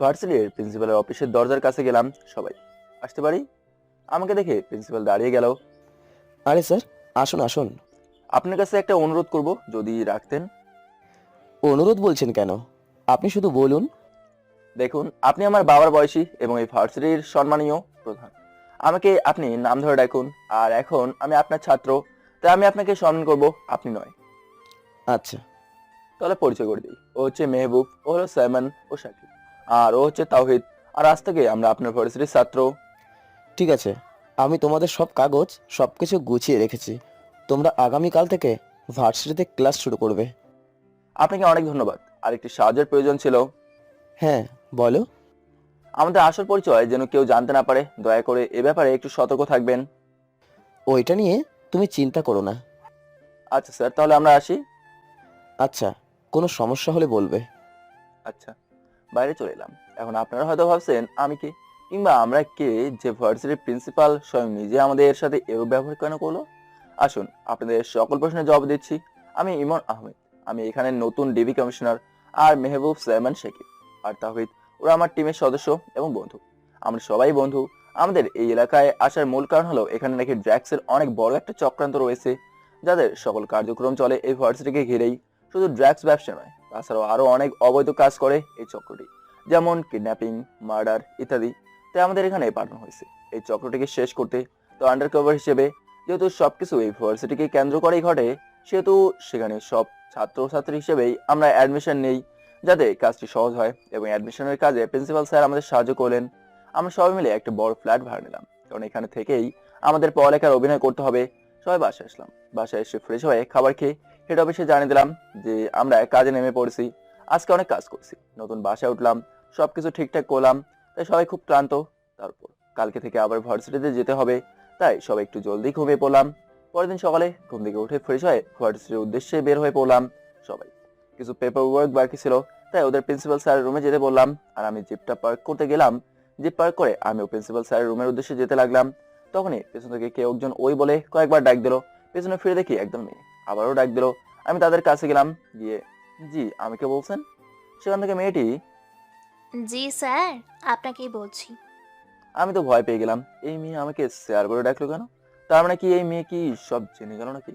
ভার্সিটির প্রিন্সিপালের অফিসের দরজার কাছে গেলাম। সবাই, আসতে পারি? আমাকে দেখে প্রিন্সিপাল দাঁড়িয়ে গেল। আরে স্যার, আসুন আসুন। আপনার কাছে একটা অনুরোধ করব, যদি রাখতেন। অনুরোধ বলছেন কেন? আপনি শুধু বলুন। দেখুন, আপনি আমার বাবার বয়সী এবং এই ভার্সিটির সম্মানীয় প্রধান। আমাকে আপনি নাম ধরে ডাকুন। আর এখন আমি আপনার ছাত্র, তাই আমি আপনাকে সম্মান করব, আপনি নয়। আচ্ছা। তাহলে পরিচয় করে দিই। ও হচ্ছে মেহবুব, ও হলো সাইমন, ও শাকিব, আর ও হচ্ছে তাওহিদ। আর আজ থেকে আমরা আপনার ভার্সিটির ছাত্র। ঠিক আছে, আমি তোমাদের সব কাগজ সবকিছু গুছিয়ে রেখেছি। তোমরা আগামীকাল থেকে ভার্সিটিতে ক্লাস শুরু করবে। আপনাকে অনেক ধন্যবাদ। আর একটি সাহায্যের প্রয়োজন ছিল। হ্যাঁ, বলো। আমাদের আসল পরিচয় যেন কেউ জানতে না পারে, দয়া করে এ ব্যাপারে একটু সতর্ক থাকবেন। ওইটা নিয়ে তুমি চিন্তা করো না। আচ্ছা স্যার, তাহলে আমরা আসি। আচ্ছা, কোনো সমস্যা হলে বলবে। আচ্ছা, বাইরে চলে এলাম। এখন আপনারা হয়তো ভাবছেন আমি কে, কিংবা আমরা কে, যে ভার্সিটির প্রিন্সিপাল স্বয়ং নিজে আমাদের সাথে এরূপ ব্যবহার কেন করলো। আসুন, আপনাদের সকল প্রশ্নের জবাব দিচ্ছি। আমি ইমন আহমেদ। আমি এখানে নতুন ডিবি কমিশনার। আর মেহবুব সাইমন শেখিব আর তাহিদ, ওরা আমার টিমের সদস্য এবং বন্ধু। আমরা সবাই বন্ধু। আমাদের এই এলাকায় আসার মূল কারণ হলো এখানে নাকি ড্রাগসের অনেক বড় একটা চক্রান্ত রয়েছে, যাদের সকল কার্যক্রম চলে এই ভার্সিটিকে ঘিরেই। শুধু ড্রাগস ব্যবসা নয়, তাছাড়াও আরো অনেক অবৈধ কাজ করে এই চক্রটি, যেমন কিডন্যাপিং, মার্ডার ইত্যাদি। তাই আমাদের এখানে পাঠানো হয়েছে এই চক্রটিকে শেষ করতে। তো আন্ডারকভার হিসেবে, যেহেতু সবকিছু এই ভার্সিটিকে কেন্দ্র করেই ঘটে, সেহেতু সেখানে সব ছাত্রছাত্রী হিসেবেই আমরা অ্যাডমিশন নেই, যাতে কাজটি সহজ হয়। এবং অ্যাডমিশনের কাজে প্রিন্সিপাল স্যার আমাদের সাহায্য করলেন। আমরা সবাই মিলে একটা বড় ফ্ল্যাট ভাড়া নিলাম, কারণ এখানে থেকেই আমাদের পড়ালেখার অভিনয় করতে হবে। সবাই বাসায় আসলাম। বাসায় এসে ফ্রেশ হয়ে খাবার খেয়ে হেড অফিসে জানিয়ে দিলাম যে আমরা কাজে নেমে পড়েছি। আজকে অনেক কাজ করছি, নতুন বাসায় উঠলাম, সবকিছু ঠিকঠাক করলাম। তাই সবাই খুব ক্লান্ত। তারপর কালকে থেকে আবার ভার্সিটিতে যেতে হবে, তাই সবাই একটু জলদি ঘুমিয়ে পড়লাম। পরের দিন সকালে ঘুম থেকে উঠে ফ্রেশ হয়ে ভার্সিটির উদ্দেশ্যে বের হয়ে পড়লাম। সবাই, কিছু পেপার ওয়ার্ক বাকি ছিল, তাই ওদের প্রিন্সিপাল স্যারের রুমে যেতে বললাম। আর আমি জিপটা পার্ক করতে গেলাম। জিপ পার্ক করে আমিও প্রিন্সিপাল স্যারের রুমের উদ্দেশ্যে যেতে লাগলাম। তখনই পেছন থেকে কেউ একজন ওই বলে কয়েকবার ডাক দিল। পেছনে ফিরে দেখি একদম মেয়ে আবারও ডাক দিল। আমি তাদের কাছে গেলাম, গিয়ে, জি আমি কে বলছেন? সেখান থেকে মেয়েটি, জি স্যার, আপনাকেই বলছি। আমি তো ভয় পেয়ে গেলাম। এই মেয়ে আমাকে স্যার বলে ডাকলো কেন? তার মানে কি এই মেয়ে কি সব জেনে গেল নাকি?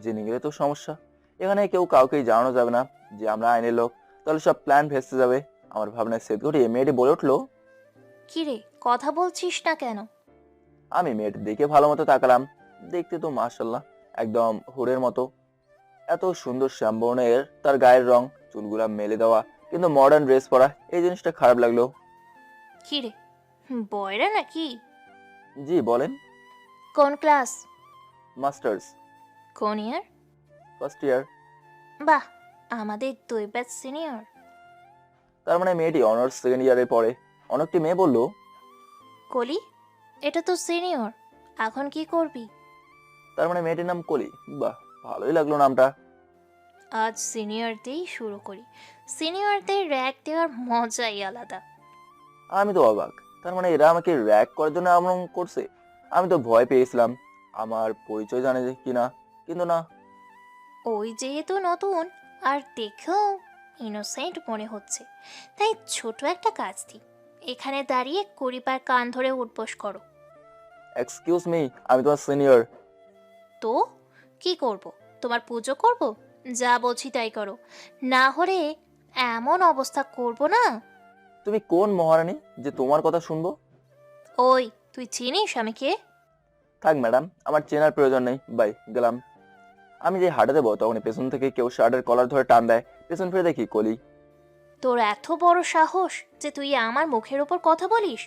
জেনে গেলে তো সমস্যা। এখানে কেউ কাউকেই জানানো যাবে না যে আমরা আইনের লোক, তাহলে সব প্ল্যান ভেস্তে যাবে। আমার ভাবনায় সেট ঘটিয়ে মেয়েটি বলে উঠলো। কিরে, কথা বলছিস না কেন? আমি মেয়েটি দেখে ভালো মতো তাকালাম। দেখতে তো মাশাল্লাহ একদম হুরের মতো। এত সুন্দর শ্যামবর্ণের তার গায়ের রং, চুলগুলা মেলে দেওয়া, কিন্তু মডার্ন ড্রেস পরা, এই জিনিসটা খারাপ লাগলো। কিরে, বয়রা নাকি? জি বলেন। কোন ক্লাস? মাস্টার্স, কোন ইয়ার? First year. বাহ, আমাদের 2 ব্যাচ সিনিয়র। তার মানে মেয়েটি অনার্স সেকেন্ড ইয়ারে পড়ে। অনেকটি মেয়ে বলল, কলি, এটা তো সিনিয়র, এখন কি করবি? তার মানে মেয়েটির নাম কলি। বাহ, ভালোই লাগলো নামটা। আজ সিনিয়রদেরই শুরু করি। সিনিয়রদের র্যাক দেওয়ার মজাই আলাদা। আমি তো অবাক। তার মানে এরা আমাকে র্যাক করার জন্য আমরণ করছে। আমি তো ভয় পেয়েছিলাম আমার পরিচয় জানে যে কিনা, কিন্তু না। ওই যেহেতু নতুন আর দেখেও ইনোসেন্ট মনে হচ্ছে, তাই ছোট একটা কাজ দিই। এখানে দাঁড়িয়ে করিবার কান ধরে উঠবোস করো। এক্সকিউজ মি, আমি তোমার সিনিয়র। তো কি করব? তোমার পুজো করব? যা বলছি তাই করো, না হলে এমন অবস্থা করব না। তুমি কোন মহারানী যে তোমার কথা শুনবো? ওই, তুই চিনিস আমি কে? থাক ম্যাডাম, আমার চেনার প্রয়োজন নেই, বাই, গেলাম। আমি যে হাঁটা দেবো তখনই পেছন থেকে কেউ শার্টের কলার ধরে টান দেয়। পেছন ফিরে দেখি কলি। তোর এত বড় সাহস যে তুই আমার মুখের ওপর কথা বলিস?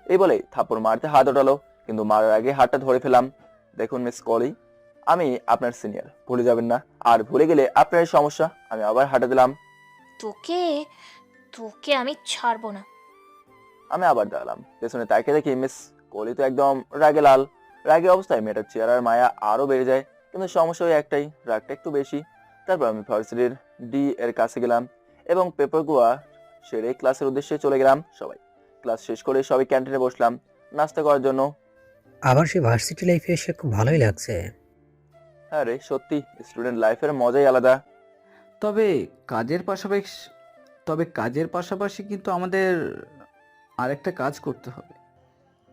এই বলে থাপ্পড় মারতে হাত ওঠালো, কিন্তু মারার আগে হাতটা ধরে ফেলাম। দেখুন মিস কলি, আমি আপনার সিনিয়র, ভুলে যাবেন না। আর ভুলে গেলে আপনার সমস্যা। আমি আবার হাঁটা দিলাম। তোকে তোকে আমি ছাড়বো না। আমি আবার দাঁড়ালাম। পেছনে তাকিয়ে দেখি মিস কলি তো একদম রাগে লাল। রাগে অবস্থায় মেয়েটার চেহারার মায়া আরো বেড়ে যায়। কিন্তু সমস্যা ওই একটাই, রাগটা একটু বেশি। তারপর আমি ভার্সিটির ডি এর কাছে গেলাম এবং পেপারগুলো সেরে ক্লাসের উদ্দেশ্যে চলে গেলাম। সবাই ক্লাস শেষ করে সবাই ক্যান্টিনে বসলাম নাস্তা করার জন্য। আবার সেই ভার্সিটি লাইফে এসে খুব ভালোই লাগছে। হ্যাঁ রে, সত্যি স্টুডেন্ট লাইফের মজাই আলাদা। তবে কাজের পাশাপাশি কিন্তু আমাদের আরেকটা কাজ করতে হবে।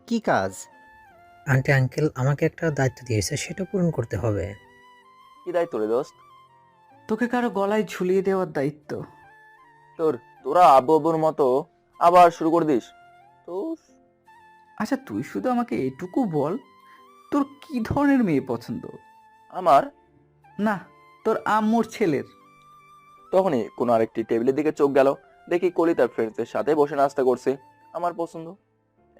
কি কাজ? আন্টি আঙ্কেল আমাকে একটা দায়িত্ব দিয়েছে, সেটা পূরণ করতে হবে। কি দায়িত্ব রে দোস্ত? তোকে কারো গলায় ঝুলিয়ে দেওয়ার দায়িত্ব। তোরা আব্বু আব্বুর মতো আবার শুরু করে দিস তো। আচ্ছা, তুই শুধু আমাকে এটুকু বল, তোর কি ধরনের মেয়ে পছন্দ? আমার না, তোর আম্মুর ছেলের। তখনই কোনো আরেকটি টেবিলের দিকে চোখ গেল, দেখি কলি তার ফ্রেন্ডসদের সাথে বসে নাস্তা করছে। আমার পছন্দ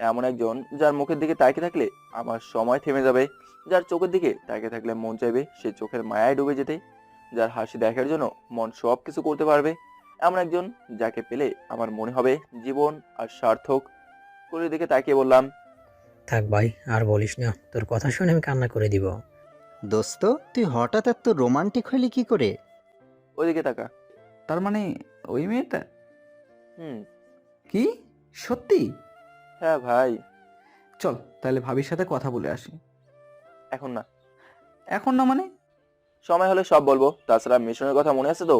এমন একজন যার মুখের দিকে তাকিয়ে থাকলে আমার সময় থেমে যাবে, যার চোখের দিকে তাকিয়ে থাকলে মন চাইবে সে চোখের মায়ায় ডুবে যেতে, যার হাসি দেখার জন্য মন সব কিছু করতে পারবে, এমন একজন যাকে পেলে আমার মনে হবে জীবন আর সার্থক। কলির দিকে তাকিয়ে বললাম, থাক ভাই, আর বলিস না, তোর কথা শুনে আমি কান্না করে দিব। দোস্ত, তুই হঠাৎ এত রোমান্টিক হলি কি করে? ওইদিকে তাকা। তার মানে ওই মেয়েটা? হুম। কি সত্যি? হ্যাঁ ভাই। চল তাহলে ভাবির সাথে কথা বলে আসি। এখন না, এখন না মানে? সময় হলে সব বলবো। তাছাড়া মিশনের কথা মনে আছে তো?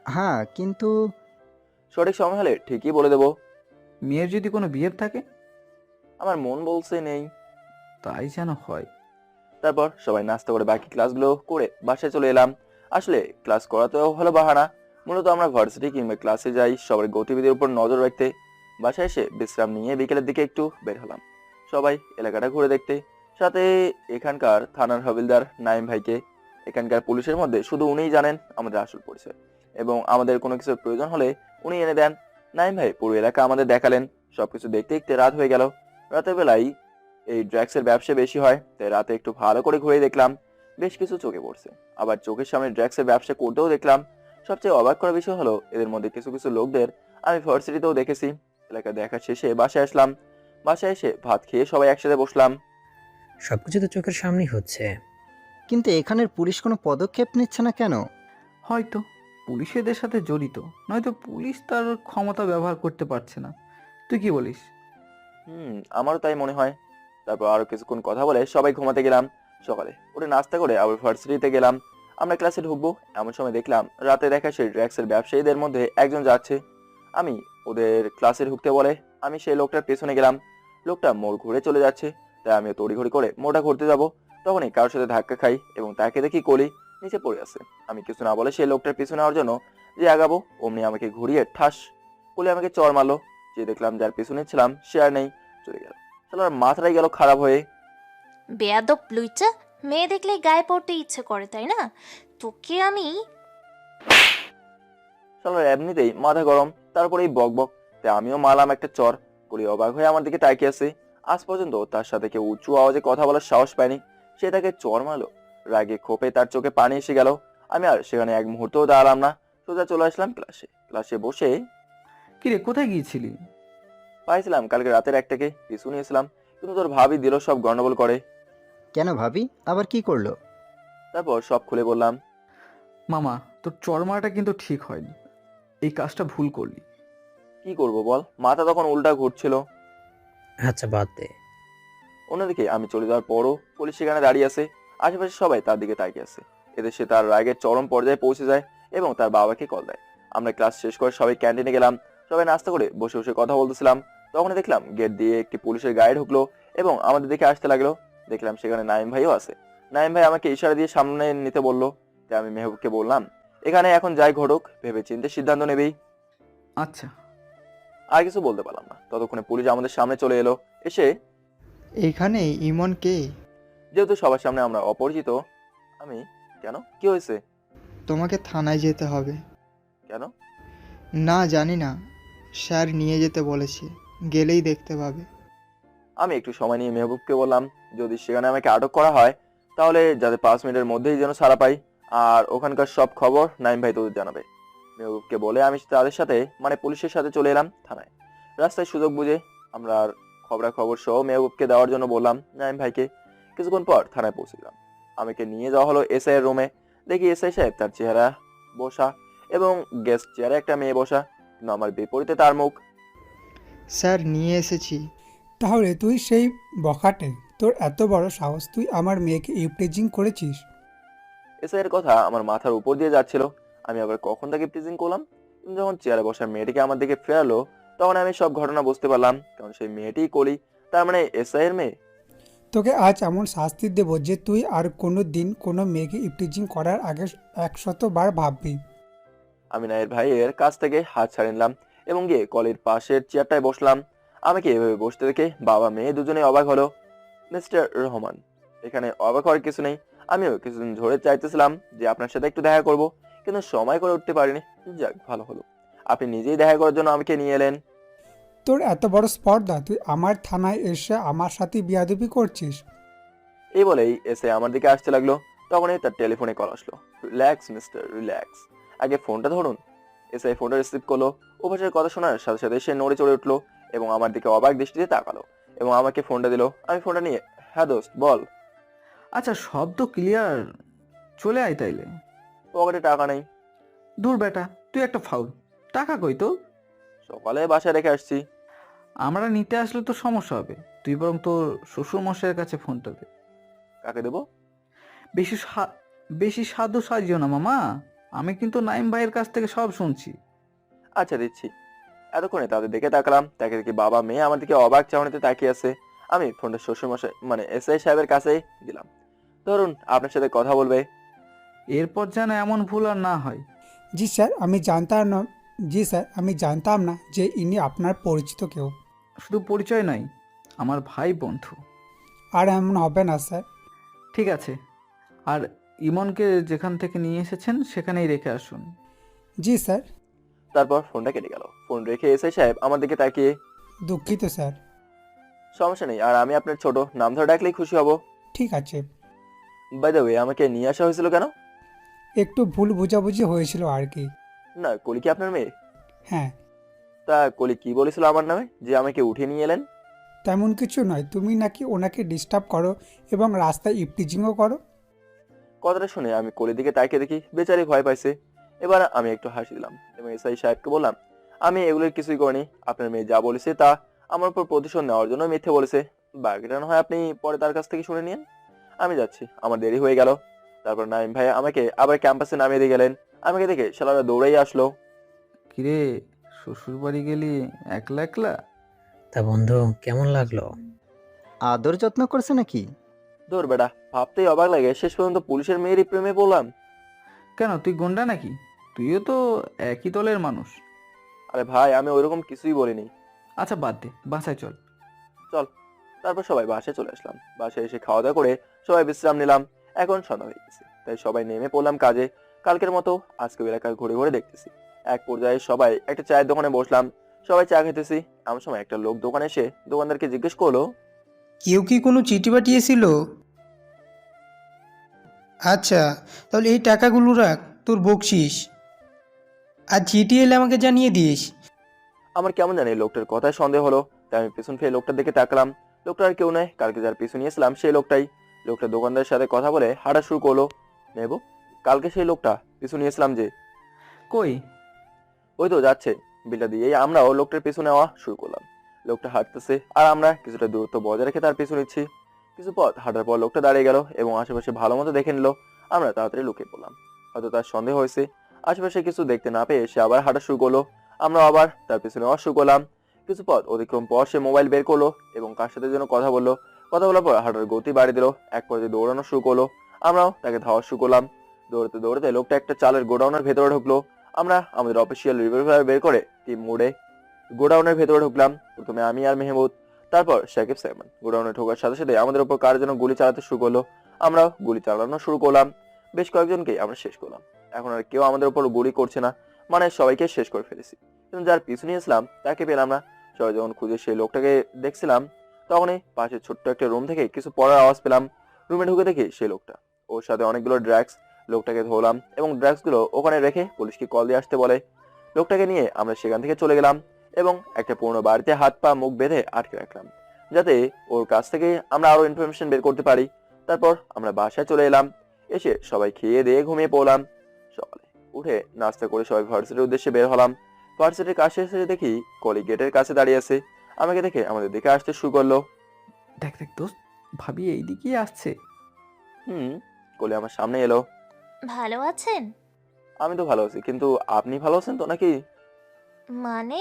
হ্যাঁ, কিন্তু সঠিক সময় হলে ঠিকই বলে দেবো। মেয়ের যদি কোনো বিয়ের থাকে? আমার মন বলছে নেই। তাই যেন হয়। তারপর সবাই নাস্তা করে বাকি ক্লাসগুলো করে বাসায় চলে এলাম। আসলে ক্লাস করাতেও হলো বাহানা, মূলত আমরা ভার্সিটি কিংবা ক্লাসে যাই সবার গতিবিধির উপর নজর রাখতে। বাসায় এসে বিশ্রাম নিয়ে বিকেলের দিকে একটু বের হলাম সবাই এলাকাটা ঘুরে দেখতে, সাথে এখানকার থানার হাবিলদার নাইম ভাইকে। এখানকার পুলিশের মধ্যে শুধু উনিই জানেন আমাদের আসল পরিচয়, এবং আমাদের কোনো কিছুর প্রয়োজন হলে উনি এনে দেন। নাইম ভাই পুরো এলাকা আমাদের দেখালেন। সবকিছু দেখতে দেখতে রাত হয়ে গেল। রাতের বেলায় এই ড্রাগসের ব্যবসা বেশি হয়, তাই রাতে একটু ভালো করে ঘুরে দেখলাম। বেশ কিছু চোখে পড়ছে, আবার চোখের সামনে ড্রাগসের ব্যবসা করতেও দেখলাম। সবচেয়ে অবাক করা বিষয় হলো এদের মধ্যে কিছু কিছু লোকদের আমি ভার্সিটিতেও দেখেছি। এলাকা দেখা শেষে বাসায় আসলাম। বাসায় এসে ভাত খেয়ে সবাই একসাথে বসলাম। সবকিছু তো চোখের সামনেই হচ্ছে। কিন্তু এখানের পুলিশ কোনো পদক্ষেপ নিচ্ছে না কেন? হয়তো পুলিশ এদের সাথে জড়িত, নয়তো পুলিশ তার ক্ষমতা ব্যবহার করতে পারছে না। তুই কি বলিস? আমারও তাই মনে হয়। তারপর আরো কিছুক্ষণ কথা বলে সবাই ঘুমাতে গেলাম। সকালে উঠে নাস্তা করে আবার ভার্সিটিতে গেলাম। আমরা ক্লাসে ঢুকবো এমন সময় দেখলাম রাতে দেখা সেই ড্রাগসের ব্যবসায়ীদের মধ্যে একজন যাচ্ছে। আমি ওদের ক্লাসে ঢুকতে বলে আমি সেই লোকটার পেছনে গেলাম। লোকটা মোড় ঘুরে চলে যাচ্ছে, তাই আমিও তড়িঘড়ি করে মোড়টা ঘুরতে যাব। তখনই কারোর সাথে ধাক্কা খাই এবং তাকে দেখি কলি নিচে পড়ে আছে। আমি কিছু না বলে সেই লোকটার পিছনে নেওয়ার জন্য যে আগাবো, অমনি আমাকে ঘুরিয়ে ঠাস কলি আমাকে চড় মারলো। যে দেখলাম যার পিছনে ছিলাম সে আর নেই, চলে গেল। শালার মাথাটাই গেল খারাপ হয়ে। বেয়াদব লুইচা, মেয়ে দেখলে গায়ে পড়তে ইচ্ছে করে তাই না? তোকে আমি শালার এমনিতেই মাথা গরম, তারপরে এই বক বক, তাই আমিও মারলাম একটা চর। কলি অবাক হয়ে আমার দিকে তাকিয়ে আছে। আজ পর্যন্ত তার সাথে কেউ উঁচু আওয়াজে কথা বলার সাহস পায়নি, সে তাকে চর মারলো। রাগে ক্ষোভে তার চোখে পানি এসে গেল। আমি আর সেখানে এক মুহূর্তও দাঁড়ালাম না, সোজা চলে আসলাম ক্লাসে বসে কিরে, কোথায় গিয়েছিলি? পাইছিলাম কালকে রাতের একটাকে পিছু নিয়েছিলাম, কিন্তু তোর ভাবি দিল সব গন্ডগোল করে। কেন ভাবি আবার কি করলো? তারপর সব খুলে বললাম। মামা, তোর চড়মাটা কিন্তু ঠিক হয়নি, এই কাজটা ভুল করলি। কি করব বল, মাথা তখন উল্টা ঘুরছিল। আচ্ছা বাদ দে। অন্যদিকে আমি চলে যাওয়ার পরও পুলিশ সেখানে দাঁড়িয়ে আছে। আশেপাশে সবাই তার দিকে তাকিয়ে আছে। এতে সে তার রাগের চরম পর্যায়ে পৌঁছে যায় এবং তার বাবাকে কল দেয়। আমরা ক্লাস শেষ করে সবাই ক্যান্টিনে গেলাম। সবাই নাস্তা করে বসে বসে কথা বলতেছিলাম। তখনই দেখলাম গেট দিয়ে একটি পুলিশের গাড়ি ঢুকলো এবং আমাদের দিকে আসতে লাগলো। দেখলাম সেখানে নাইম ভাইও আছে। নাইম ভাই আমাকে ইশারা দিয়ে সামনে নিতে বললো, তাই আমি মেহবুবকে বললাম এখানে এখন যাই ঘটুক ভেবে চিন্তে সিদ্ধান্ত নেবেই। আচ্ছা। আর কিছু বলতে পারলাম না, ততক্ষণে পুলিশ আমাদের সামনে চলে এলো। এসে এখানে ইমন কে? যেহেতু সবার সামনে আমরা অপরিচিত, আমি কেন, কি হয়েছে? তোমাকে থানায় যেতে হবে। কেন? না জানি না, স্যার নিয়ে যেতে বলেছে, গেলেই দেখতে পাবে। আমি একটু সময় নিয়ে মেহবুবকে বললাম যদি সেখানে আমাকে আটক করা হয় তাহলে যাতে 5 মিনিটের মধ্যেই যেন ছাড়া পাই, আর ওখানকার সব খবর নাইম ভাই তোদের জানাবে। মেহবুবকে বলে আমি তাদের সাথে মানে পুলিশের সাথে চলে এলাম থানায়। রাস্তায় সুযোগ বুঝে আমরা খবরাখবর সহ মেহবুবকে দেওয়ার জন্য বললাম নাইম ভাইকে। কিছুক্ষণ পর থানায় পৌঁছে গেলাম। আমাকে নিয়ে যাওয়া হলো এসআই এর রুমে। দেখি এসআই সাহেব তার চেহারা বসা এবং গেস্ট চেয়ারে একটা মেয়ে বসা, কিন্তু আমার বিপরীতে তার মুখ। স্যার নিয়ে এসেছি। তাহলে তুই সেই বখাটে, তোর এত বড় সাহস, তুই আমার মেয়েকে ইপটিজিং করেছিস? এসআই এর কথা আমার মাথার উপর দিয়ে যাচ্ছিল। আমি আবার কখন তাকে প্রিজিং করলাম? কিন্তু যখন চেয়ারে বসা মেয়েটিকে আমার দিকে ফেরালো, তখন আমি সব ঘটনা বুঝতে পারলাম। কারণ সেই মেয়েটিই কলি, তার মানে এসআই এর মেয়ে। তোকে আজ এমন শাস্তি দেব যে তুই আর কোনো দিন কোনো মেয়েকে ইপটিজিং করার আগে 100বার ভাববি। আমি নায়ের ভাইয়ের কাছ থেকে হাত ছাড়িয়ে নিলাম এবং গিয়ে কলের পাশের চেয়ারটায় বসলাম। আমাকে এভাবে বসতে দেখে বাবা মেয়ে দুজনেই অবাক হলো। মিস্টার রহমান, এখানে অবাক হওয়ার কিছু নেই। আমিও কিছুদিন ধরে চাইতেছিলাম যে আপনার সাথে একটু দেখা করব, কিন্তু সময় করে উঠতে পারিনি। যাক, ভালো হলো আপনি নিজেই দেখা করার জন্য আমাকে নিয়ে এলেন। তোর এত বড় স্পর্ধা, তুই আমার থানায় এসে আমার সাথে বিয়াদবি করছিস? এই বলেই এসে আমার দিকে আসতে লাগলো। তখনই তার টেলিফোনে কল আসলো। রিল্যাক্স মিস্টার, রিল্যাক্স, আগে ফোনটা ধরুন। এসে ফোনটা রিসিভ করলো। ওপাশের কথা শোনার সাথে সাথে সে নড়ে চড়ে উঠলো এবং আমার দিকে অবাক দৃষ্টিতে তাকালো এবং আমাকে ফোনটা দিল। আমি ফোনটা নিয়ে, হ্যাঁ দোস্ত বল। আচ্ছা, শব্দ ক্লিয়ার, চলে আয় তাইলে। পকেটে টাকা নেই। দূর বেটা, তুই একটা ফাউল। টাকা কই তো? সকালে বাসায় রেখে আসছি। আমরা নিতে আসলে তো সমস্যা হবে। তুই বরং তোর শ্বশুর মশাইয়ের কাছে ফোনটা দে। কাকে দেবো? বেশি সাধু সাজিও না মামা। আমি কিন্তু নাইম ভাইয়ের কাছ থেকে সব শুনছি। আচ্ছা দিচ্ছি। এতক্ষণে তাদের দিকে তাকালাম। তাকে দেখি বাবা মেয়ে আমার দিকে অবাক চাহনিতে তাকিয়ে আছে। আমি ফোনটা শ্বশুরমশাই মানে এসআই সাহেবের কাছেই দিলাম। ধরুন, আপনার সাথে কথা বলবে। এরপর যেন এমন ভুল আর না হয়। জি স্যার, আমি জানতাম না যে ইনি আপনার পরিচিত কেউ। শুধু পরিচয় নয়, আমার ভাই বন্ধু। আর এমন হবে না স্যার। ঠিক আছে, আর ইমনকে যেখান থেকে নিয়ে এসেছেন সেখানেই রেখে আসুন। জি স্যার। তারপর ফোনটা কেটে গেল। ফোন রেখে এসআই সাহেব আমার দিকে তাকিয়ে, দুঃখিত স্যার। সমস্যা নেই, আর আমি আপনার ছোট নাম ধরে ডাকলেই খুশি হব। ঠিক আছে। বাই দ্য ওয়ে, আমাকে নিয়ে আসা হয়েছিল কেন? একটু ভুল বোঝাবুঝি হয়েছিল আর কি। না, কলি কি আপনার মেয়ে? হ্যাঁ। তা কলি কি বলেছিল আমার নামে যে আমাকে উঠিয়ে নিয়ে এলেন? তেমন কিছু নয়, তুমি নাকি ওনাকে ডিস্টার্ব করো এবং রাস্তায় ইপটিজিংও করো। কথাটা শুনে আমি কলির দিকে তাকিয়ে দেখি বেচারি ভয় পাইছে। এবার আমি একটু হাসি দিলাম এবং এসআই সাহেবকে বললাম, আমি এগুলোর কিছুই করিনি। আপনার মেয়ে যা বলেছে তা আমার উপর প্রতিশোধ নেওয়ার জন্য মিথ্যে বলেছে। বাকিটা না হয় আপনি পরে তার কাছ থেকে শুনে নিন। আমি যাচ্ছি, আমার দেরি হয়ে গেল। তারপর নাইম ভাই আমাকে আবার ক্যাম্পাসে নামিয়ে দিয়ে গেলেন। আমাকে দেখে শালারা দৌড়াই আসলো। কিরে, শ্বশুর বাড়ি গেলি একলা একলা? তা বন্ধু, কেমন লাগলো? আদর যত্ন করছে নাকি? দৌড় বেটা, ভাবতেই অবাক লাগে শেষ পর্যন্ত পুলিশের মেয়েরই প্রেমে পড়লাম। কেন, তুই গুন্ডা নাকি? তুইও তো একই দলের মানুষ। আরে ভাই, আমি ওইরকম কিছুই বলিনি। আচ্ছা বাদ দে, বাসায় চল। চল। তারপর সবাই বাসায় চলে আসলাম। বাসায় এসে খাওয়া দাওয়া করে সবাই বিশ্রাম নিলাম। এখন সন্ধ্যা হয়ে গেছে, তাই সবাই নেমে পড়লাম কাজে। কালকের মতো আজকে এলাকা ঘুরে ঘুরে দেখতেছি। এক পর্যায়ে সবাই একটা চায়ের দোকানে বসলাম। সবাই চা খেতেছি। এমন সময় একটা লোক দোকানে এসে দোকানদারকে জিজ্ঞেস করলো, কেউ কি কোনো চিঠি পাঠিয়েছিল? আচ্ছা, তাহলে এই টাকাগুলো রাখ, তোর বকশিস। আর চিঠি এলে আমাকে জানিয়ে দিস। আমার কেমন জানি লোকটার কথায় সন্দেহ হলো, তাই আমি পিছন ফিরে লোকটার দিকে তাকালাম। লোকটা আর কেউ নয়, কালকে যার পিছু নিয়েছিলাম সেই লোকটাই। লোকটা দোকানদারের সাথে কথা বলে হাঁটা শুরু করলো। নেবো, কালকে সেই লোকটা পিছু নিয়েছিলাম যে, কই? ওই তো যাচ্ছে। বিলটা দিয়েই আমরাও লোকটার পিছু নেওয়া শুরু করলাম। লোকটা হাঁটতেছে আর আমরা কিছুটা দূরত্ব বজায় রেখে তার পিছু নিচ্ছি। কিছু পথ হাঁটার পর লোকটা দাঁড়িয়ে গেল এবং আশেপাশে ভালো মতো দেখে নিল। আমরা তাড়াতাড়ি লুকিয়ে পড়লাম। হয়তো তার সন্দেহ হয়েছে। আশেপাশে কিছু দেখতে না পেয়ে সে আবার হাঁটা শুরু করলো। আমরা আবার তার পিছনে নেওয়া শুরু করলাম। কিছু পথ অতিক্রম পর সে মোবাইল বের করলো এবং কার সাথে যেন কথা বললো। কথা বলার পর হাঁটার গতি বাড়িয়ে দিল। এক পর্যায়ে দৌড়ানো শুরু করলো। আমরাও তাকে ধাওয়া শুরু করলাম। দৌড়তে দৌড়তে লোকটা একটা চালের গোডাউনের ভেতরে ঢুকলো। আমরা আমাদের অফিসিয়াল রিভলভার বের করে টিম মোডে গোডাউনের ভেতরে ঢুকলাম। প্রথমে আমি আর মেহমুদ, তারপর সাকিব সাইমন। গোডাউনে ঢোকার সাথে সাথে আমাদের উপর কার যেন গুলি চালাতে শুরু করলো। আমরাও গুলি চালানো শুরু করলাম। বেশ কয়েকজনকে আমরা শেষ করলাম। এখন আর কেউ আমাদের উপর গুলি করছে না, মানে সবাইকে শেষ করে ফেলেছি। কিন্তু যার পিছু নিয়েছিলাম তাকে পেলাম না। সবাই যখন খুঁজে সেই লোকটাকে দেখছিলাম, তখনই পাশে ছোট্ট একটা রুম থেকে কিছু পড়ার আওয়াজ পেলাম। রুমে ঢুকে দেখি সেই লোকটা, ওর সাথে অনেকগুলো ড্রাগস। লোকটাকে ধরলাম এবং ড্রাগস গুলো ওখানে রেখে পুলিশকে কল দিয়ে আসতে বলে। লোকটাকে নিয়ে আমরা সেখান থেকে চলে গেলাম এবং একটা পুরোনো বাড়িতে হাত পা মুখ বেঁধে আটকে রাখলাম, যাতে ওর কাছ থেকে আমরা আরো ইনফরমেশন বের করতে পারি। তারপর আমরা বাসায় চলে এলাম। এসে সবাই খেয়ে দিয়ে ঘুমিয়ে পড়লাম। সকালে উঠে নাস্তা করে সবাই ভার্সিটির উদ্দেশ্যে বের হলাম। ভার্সিটির কাছে এসে দেখি কলি গেটের কাছে দাঁড়িয়ে আছে। আমাকে দেখে আমাদের দিকে আসতে শুরু করলো। দেখ দেখ দোস্ত, ভাবি এইদিকেই আসছে। কলি আমার সামনে এলো। ভালো আছেন? আমি তো ভালো আছি, কিন্তু আপনি ভালো আছেন তো নাকি? মানে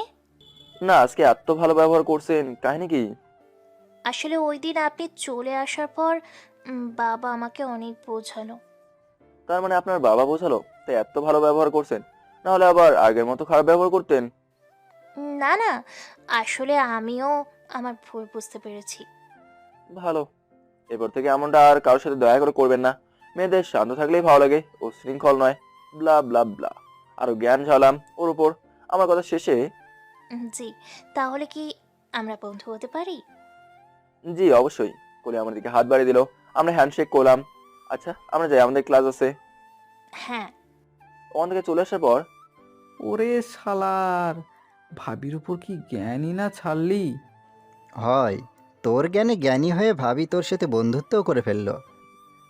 না, আজকে এত ভালো ব্যবহার করছেন, কাহিনী কি? আসলে ওই দিন আপনি চলে আসার পর বাবা আমাকে অনেক বোঝালো। তার মানে আপনার বাবা বোঝালো, তাই এত ভালো ব্যবহার করছেন? না হলে আবার আগের মতো খারাপ ব্যবহার করতেন? না না, আসলে আমিও আমার ভুল বুঝতে পেরেছি। ভালো। এরপর থেকে এমনটা আর কারোর সাথে দয়া করে করবেন না। মেয়েদের শান্ত থাকলেই ভালো লাগে, ও শৃঙ্খল নয়। ব্লা ব্লা ব্লা। আরো জ্ঞান ঝালাম ওর উপর। আমার কথা শেষে, জি, তাহলে কি আমরা বন্ধু হতে পারি? জি অবশ্যই। কলি আমার দিকে হাত বাড়িয়ে দিল। আমরা হ্যান্ডশেক করলাম। আচ্ছা, আমরা যাই, আমাদের ক্লাস আছে। হ্যাঁ। ওখান থেকে চলে আসার পর, ওরে শালার, ভাবির উপর কি জ্ঞানই না ছাড়লি। হয়, তোর জ্ঞানে জ্ঞানী হয়ে ভাবি তোর সাথে বন্ধুত্বও করে ফেললো।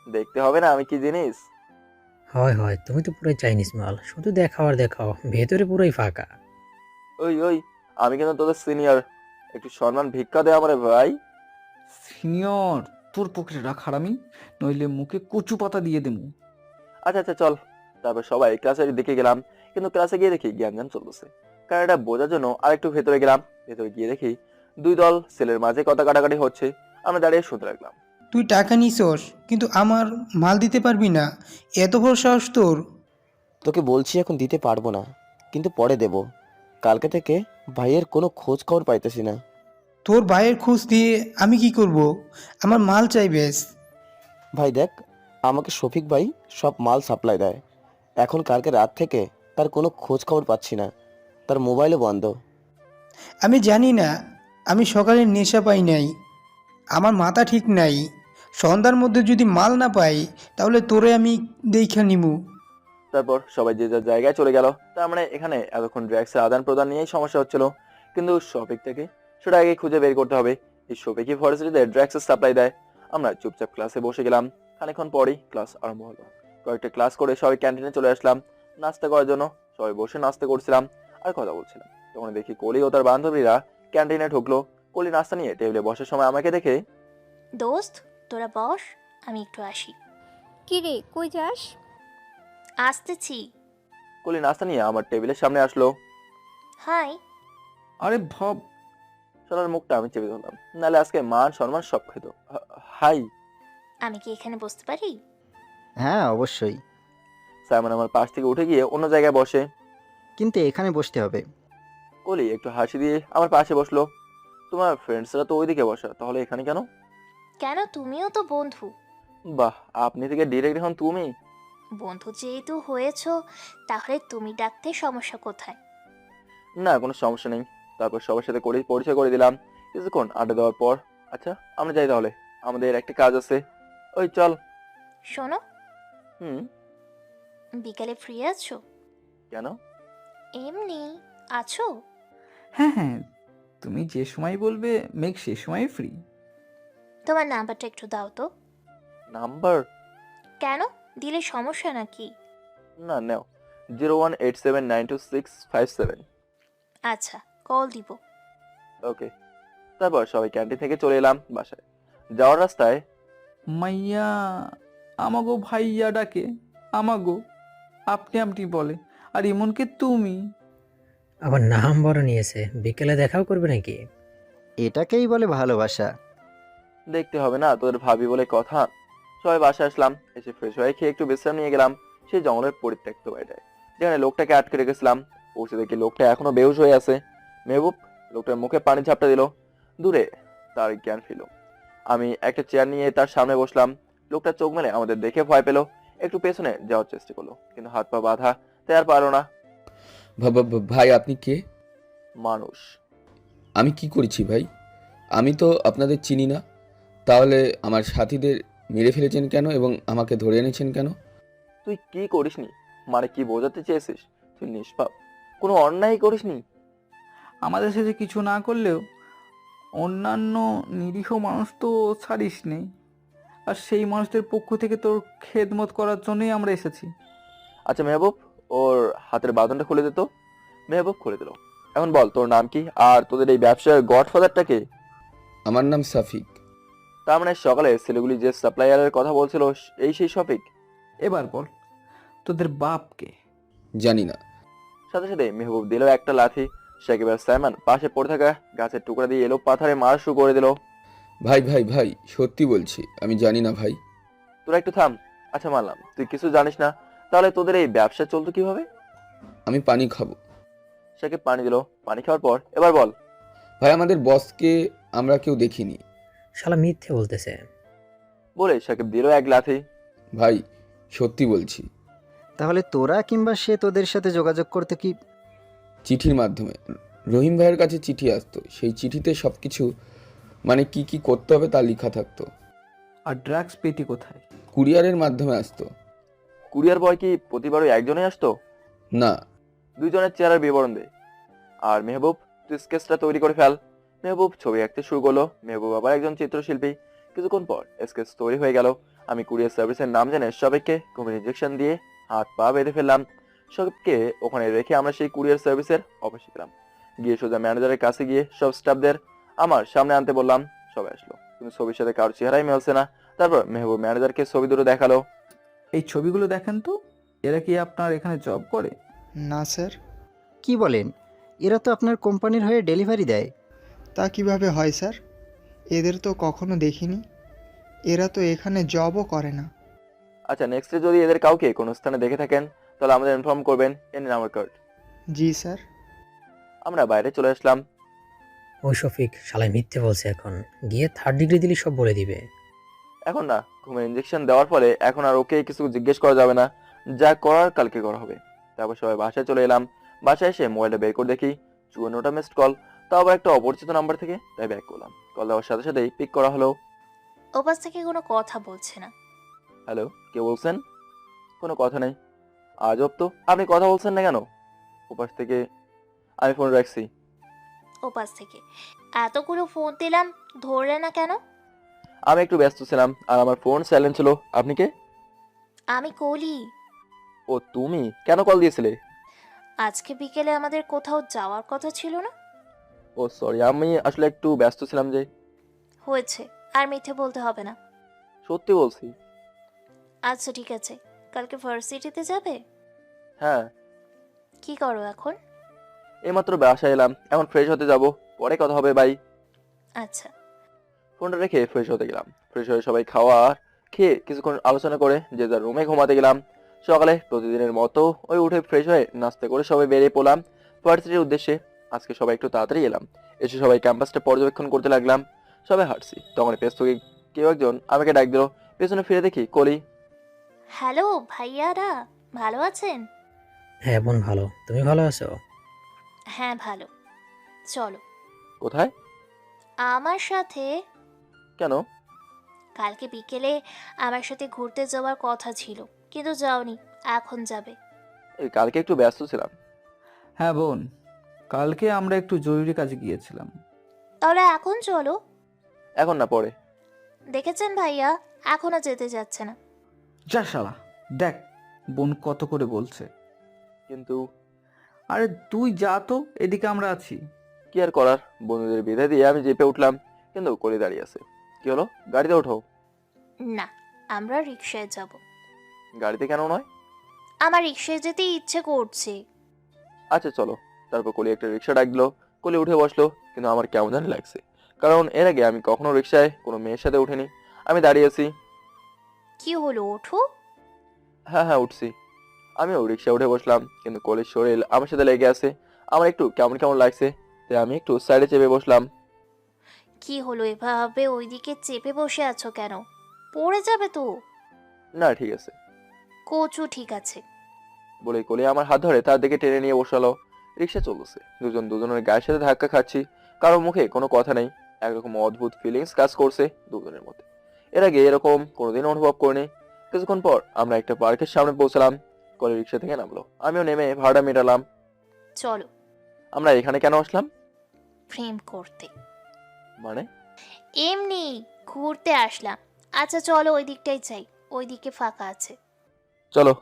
দেখতে হবে না আমি কি জিনিস। হয় হয়, তুমি তো পুরো চাইনিজ মাল, শুধু দেখাও আর দেখাও, ভেতরে পুরোই ফাঁকা। ওই ওই, আমি কিন্তু তোদের সিনিয়র, একটু সম্মান ভিক্ষা দে আমারে ভাই। সিনিয়র, তোর পকেটে রাখ হারামি, নইলে মুখে কচু পাতা দিয়ে দেবো। আচ্ছা আচ্ছা চল। তারপর সবাই ক্লাসের দিকে গেলাম, কিন্তু ক্লাসে গিয়ে দেখি জ্ঞান চলতেছে। কারণ এটা বোঝার জন্য আরেকটু ভেতরে গেলাম। ভেতরে গিয়ে দেখি দুই দল ছেলের মাঝে কথা কাটাকাটি হচ্ছে। আমরা দাঁড়িয়ে শুনতে লাগলাম। তুই টাকা নিছস কিন্তু আমার মাল দিতে পারবি না, এত বড় সাহস তোর? তোকে বলছি এখন দিতে পারবো না, কিন্তু পরে দেব। কালকে থেকে ভাইয়ের কোনো খোঁজ খবর পাইতেছি না। তোর ভাইয়ের খোঁজ দিয়ে আমি কি করব? আমার মাল চাই বেশ। ভাই দেখ, আমাকে শফিক ভাই সব মাল সাপ্লাই দেয়। এখন কালকে রাত থেকে তার কোনো খোঁজ খবর পাচ্ছি না, তার মোবাইলও বন্ধ। আমি জানি না, আমি সকালে নেশা পাই নাই, আমার মাথা ঠিক নাই। সন্ধ্যার মধ্যে যদি মাল না পাই তাহলে তোরে আমি দেখা নিমু। তারপর সবাই যে যার জায়গায় চলে গেল। তার মানে এখানে এতক্ষণ ড্রাগসের আদান প্রদান নিয়েই সমস্যা হচ্ছিল, কিন্তু শফিক থেকে সেটা আগে খুঁজে বের করতে হবে। এই শফিকই ভার্সিটিতে ড্রাগসের সাপ্লাই দেয়। আমরা চুপচাপ ক্লাসে বসে গেলাম। খানিকক্ষণ পরই ক্লাস আরম্ভ হলো। কয়েকটা ক্লাস করে সবাই ক্যান্টিনে চলে আসলাম নাস্তা করার জন্য। সবাই বসে নাস্তা করছিলাম আর কথা বলছিলাম। তখন দেখি কলি ও তার বান্ধবীরা ক্যান্টিনে ঢুকলো। কলি নাস্তা নিয়ে টেবিলে বসার সময় আমাকে দেখে, দোস্ত, তোরা বস, আমি একটু আসি। কি রে, কই যাস? আসতেছি। কলি নাস্তা নিয়ে আমার টেবিলের সামনে আসলো। হাই। আরে ভাব, শালার মুখটা আমি চেপে ধরলাম, নাহলে আজকে মান সম্মান সব খেত। হাই। আমি কি এখানে বসতে পারি? হ্যাঁ অবশ্যই, সাইমন আমার পাশ থেকে উঠে গিয়ে অন্য জায়গায় বসে। কিন্তু এখানে বসতে হবে। কলি একটু হাসি দিয়ে আমার পাশে বসলো। তোমার ফ্রেন্ডসরা তো ওইদিকে বসা, তাহলে এখানে কেন? কেন, তুমিও তো বন্ধু। বাহ, আপনি থেকে ডিরেক্ট এখন তুমি। বন্ধু যেহেতু হয়েছো, তাহলে তুমি ডাকতে সমস্যা কোথায়? না, কোনো সমস্যা নেই। তারপর সবার সাথে করে পরিচয় করে দিলাম। কিছুক্ষণ আড্ডা দেওয়ার পর, আচ্ছা আমরা যাই তাহলে, আমাদের একটা কাজ আছে। ওই চল। শোনো, হুম। বিকালে ফ্রি আছো? কেন? এমনি আছো? হ্যাঁ হ্যাঁ, তুমি যে সময় বলবে মেঘ সে সময় ফ্রি। তোমার নাম্বারটা একটু দাও তো। নাম্বার? কেন, দিলে সমস্যা নাকি? না, নাও। 018792657। আচ্ছা, কল দিব। ওকে। তারপর সবাই ক্যান্টিন থেকে চলে এলাম বাসায়। যাওয়ার রাস্তায়, মাইয়া আমাগো ভাইয়া ডাকে, আমাগো আপনি আপনি বলে, আর এমনকি তুমি। আবার নাম বড় নিয়েছে, বিকেলে দেখাও করবে নাকি? এটাকেই বলে ভালোবাসা। দেখতে হবে না তোদের ভাবি বলে কথা। সবাই বাসায় আসলাম। এসে ফ্রেশ হয়ে খেয়ে একটু বিশ্রাম নিয়ে গেলাম সেই জঙ্গলের পরিত্যক্ত বাড়িটায়, যেখানে লোকটাকে আটকে রেখেছিলাম। পৌঁছে দেখি লোকটা এখনো বেহুশ হয়ে আছে। মেহবুব লোকটার মুখে পানি ঝাপটা দিল। দূরে তার জ্ঞান ফিরল। আমি একটা চেয়ার নিয়ে তার সামনে বসলাম। লোকটা চোখ মেলে আমাদের দেখে ভয় পেল। একটু পেছনে যাওয়ার চেষ্টা করলো, কিন্তু হাত পা বাঁধা, তাই আর পারলো না। ভাই আপনি কে? মানুষ। আমি কি করেছি ভাই? আমি তো আপনাদের চিনি না। তাহলে আমার সাথীদের মেরে ফেলেছেন কেন এবং আমাকে ধরে এনেছেন কেন? তুই কি করিসনি? মানে কি বোঝাতে চেয়েছিস? তুই নিষ্পাপ, কোনো অন্যায় করিসনি। আমাদের সাথে কিছু না করলেও অন্যান্য নিরীহ মানুষ তো ছাড়িস নেই, আর সেই মানুষদের পক্ষ থেকে তোর খেদমত করার জন্যই আমরা এসেছি। আচ্ছা মেহবুব, ওর হাতের বাঁধনটা খুলে দে তো। মেহবুব খুলে দিল। এখন বল তোর নাম কি, আর তোদের এই ব্যবসার গডফাদারটা কে? আমার নাম সাফিক। তার মানে সকালে ছেলেগুলি যে সাপ্লায়ারের কথা বলছিল, এই সেই শফিক? এবার বল তোদের বাপকে। জানি না। সাথে সাথে মেহবুব দিল একটা লাথি। সাকিব আর সাইমান পাশে পড়ে থাকা গাছের টুকরা দিয়ে এলো পাথারে মারা শুরু করে দিল। ভাই ভাই ভাই, সত্যি বলছি আমি জানি না ভাই। তোরা একটু থাম। আচ্ছা মানলাম তুই কিছু জানিস না, তাহলে তোদের এই ব্যবসা চলতো কিভাবে? আমি পানি খাবো। সাকিব পানি দিল। পানি খাওয়ার পর এবার বল। ভাই আমাদের বসকে আমরা কেউ দেখিনি। শালা মিথ্যে বলতেছে। বলে সাকিব দিল এক লাথি। ভাই সত্যি বলছি। তাহলে তোরা কিংবা সে তোদের সাথে যোগাযোগ করতে কি? চিঠির মাধ্যমে রহিম ভাইয়ের কাছে চিঠি আসতো, সেই চিঠিতে সব কিছু মানে কি কি করতে হবে তা লেখা থাকতো। আর ড্রাগস পেটি কোথায়? কুরিয়ারের মাধ্যমে আসতো। কুরিয়ার বয় কি প্রতিবার ওই একজনই আসতো? না, দুইজনের চেহারার বিবরণ দে। আর মেহবুব তুই স্কেচটা তৈরি করে ফেল। মেহবুব ছবি আঁকতে শুরু করলো। মেহবুব আবার একজন চিত্রশিল্পী। কিছুক্ষণ পর স্কেচ তৈরি হয়ে গেল। আমি কুরিয়ার সার্ভিসের নাম জেনে সবাইকে ঘুমের ইঞ্জেকশন দিয়ে হাত পা বেঁধে ফেললাম। সবকে ওখানে রেখে আমরা সেই কুরিয়ার সার্ভিসের অফিসে গেলাম। গিয়ে সোজা ম্যানেজারের কাছে গিয়ে সব স্টাফদের আমার সামনে আনতে বললাম। সবাই আসলো, কিন্তু ছবির সাথে কারোর চেহারাই মিলছে না। তারপর মেহবুব ম্যানেজারকে ছবি দুটো দেখালো। এই ছবিগুলো দেখেন তো, এরা কি আপনার এখানে জব করে? না স্যার। কি বলেন? এরা তো আপনার কোম্পানির হয়ে ডেলিভারি দেয়। তা কিভাবে হয় স্যার? এদের তো কখনো দেখিনি। এরা তো এখানে জবও করে না। আচ্ছা নেক্সটে যদি এদের কাউকে কোনো স্থানে দেখে থাকেন তাহলে আমাদের ইনফর্ম করবেন। এর নাম্বার কার্ড। জি স্যার। আমরা বাইরে চলে আসলাম। ওই শফিক শালাই মিথ্যে বলছে, এখন গিয়ে 3rd ডিগ্রি দিলি সব বলে দিবে। এখন না, ঘুমের ইঞ্জেকশন দেওয়ার ফলে এখন আর ওকে কিছু জিজ্ঞেস করা যাবে না। যা করার কালকে করা হবে। তারপর সবাই বাসায় চলে এলাম। বাসায় এসে মোবাইলটা বের করে দেখি 54টা মিসড কল, তাও আবার একটা অপরিচিত নাম্বার থেকে। তাই ব্যাক করলাম। কল দেওয়ার সাথে সাথেই পিক করা হলো। ওপাশ থেকে কোনো কথা বলছে না। হ্যালো, কে বলছেন? কোনো কথা নেই। আজব তো, আপনি কথা বলছেন না কেন? ওপাশ থেকে আমি ফোন রাখছি। ওপাশ থেকে এতগুলো ফোন দিলাম, ধরলে না কেন? আমি একটু ব্যস্ত ছিলাম আর আমার ফোন সাইলেন্ট ছিল। আপনি কে? আমি কলি। ও তুমি কেন কল দিয়েছিলে? আজকে বিকেলে আমাদের কোথাও যাওয়ার কথা ছিল না? ও সরি, আমি আসলে একটু ব্যস্ত ছিলাম যে। হয়েছে, আর মিথ্যে বলতে হবে না। সত্যি বলছি। আচ্ছা ঠিক আছে, কালকে ভার্সিটিতে যাবে? হ্যাঁ, কি করো এখন? এইমাত্র বাসায় এলাম, এখন ফ্রেশ হতে যাব। পরে কথা হবে, বাই। আচ্ছা। ফোনটা রেখে ফ্রেশ হতে গেলাম। ফ্রেশ হয়ে সবাই খাওয়া খেয়ে কিছুক্ষণ আলোচনা করে যে যার রুমে ঘুমাতে গেলাম। সকালে প্রতিদিনের মতো ওই উঠে ফ্রেশ হয়ে নাস্তা করে সবাই বেরিয়ে পড়লাম ভার্সিটির উদ্দেশ্যে। আজকে সবাই একটু তাড়াতাড়ি এলাম। এসে সবাই ক্যাম্পাসটা পর্যবেক্ষণ করতে লাগলাম। সবাই হাঁটছি, তখন পেছ থেকে কেউ একজন আমাকে ডাক দিল। পেছনে ফিরে দেখি কলি। হ্যালো ভাইয়ারা, ভালো আছেন? হ্যাঁ বোন ভালো, তুমি ভালো আছো? হ্যাঁ ভালো। চলো কোথায়? আমার সাথে। কেন? কালকে বিকেলে আমার সাথে ঘুরতে যাওয়ার কথা ছিল, কিন্তু যাওনি, এখন যাবে। এই কালকে একটু ব্যস্ত ছিলাম। হ্যাঁ বোন, কালকে আমরা একটু জরুরি কাজে গিয়েছিলাম। তাহলে এখন চলো। এখন না, পরে। দেখেছেন ভাইয়া, এখনো যেতে যাচ্ছে না। যা শালা, দেখ বোন কত করে বলছে। কিন্তু আরে তুই যা তো, এদিকে আমরা আছি। কি আর করার, বন্ধুদের বিদায় দিয়ে আমি জিপে উঠলাম, কিন্তু কলি দাঁড়িয়ে আছে। কি হলো, গাড়িতে ওঠো। না, আমরা রিকশায় যাব। গাড়িতে কেন নয়? আমার রিকশায় যেতে ইচ্ছে করছে। আচ্ছা চলো। তারপর কলি একটা রিক্সা ডাক দিল। কলি উঠে বসলো, কিন্তু আমার কেমন জানি লাগছে, কারণ এর আগে আমি কখনো রিক্সায় কোনো মেয়ের সাথে উঠিনি। আমি দাঁড়িয়ে আছি। কি হলো, ওঠো। হ্যাঁ হ্যাঁ উঠছি। আমিও রিক্সা উঠে বসলাম, কিন্তু কলির শরীর আমার সাথে লেগে আছে। আমার একটু কেমন কেমন লাগছে, তাই আমি একটু সাইডে চেপে বসলাম। কি হলো, এভাবে ওইদিকে চেপে বসে আছো কেন? পড়ে যাবে তো। না ঠিক আছে। কোচও ঠিক আছে। বলে কলি আমার হাত ধরে তার দিকে টেনে নিয়ে বসালো। রিক্সা চলছে, দুজন দুজনের গায়ের সাথে ধাক্কা খাচ্ছি। কারোর মুখে কোনো কথা নেই। একরকম অদ্ভুত ফিলিংস কাজ করছে দুজনের মধ্যে। এর আগে এরকম কোনোদিন অনুভব করিনি। কিছুক্ষণ পর আমরা একটা পার্কের সামনে পৌঁছলাম। কলি রিক্সা থেকে নামলো, আমিও নেমে ভাড়া মেটালাম। চলো। আমরা এখানে কেন আসলাম? প্রেম করতে। মানে? এমনি ঘুরতে আসলাম। আচ্ছা চলো, ওই দিকটাই যাই, ওইদিকে ফাঁকা আছে। চলো।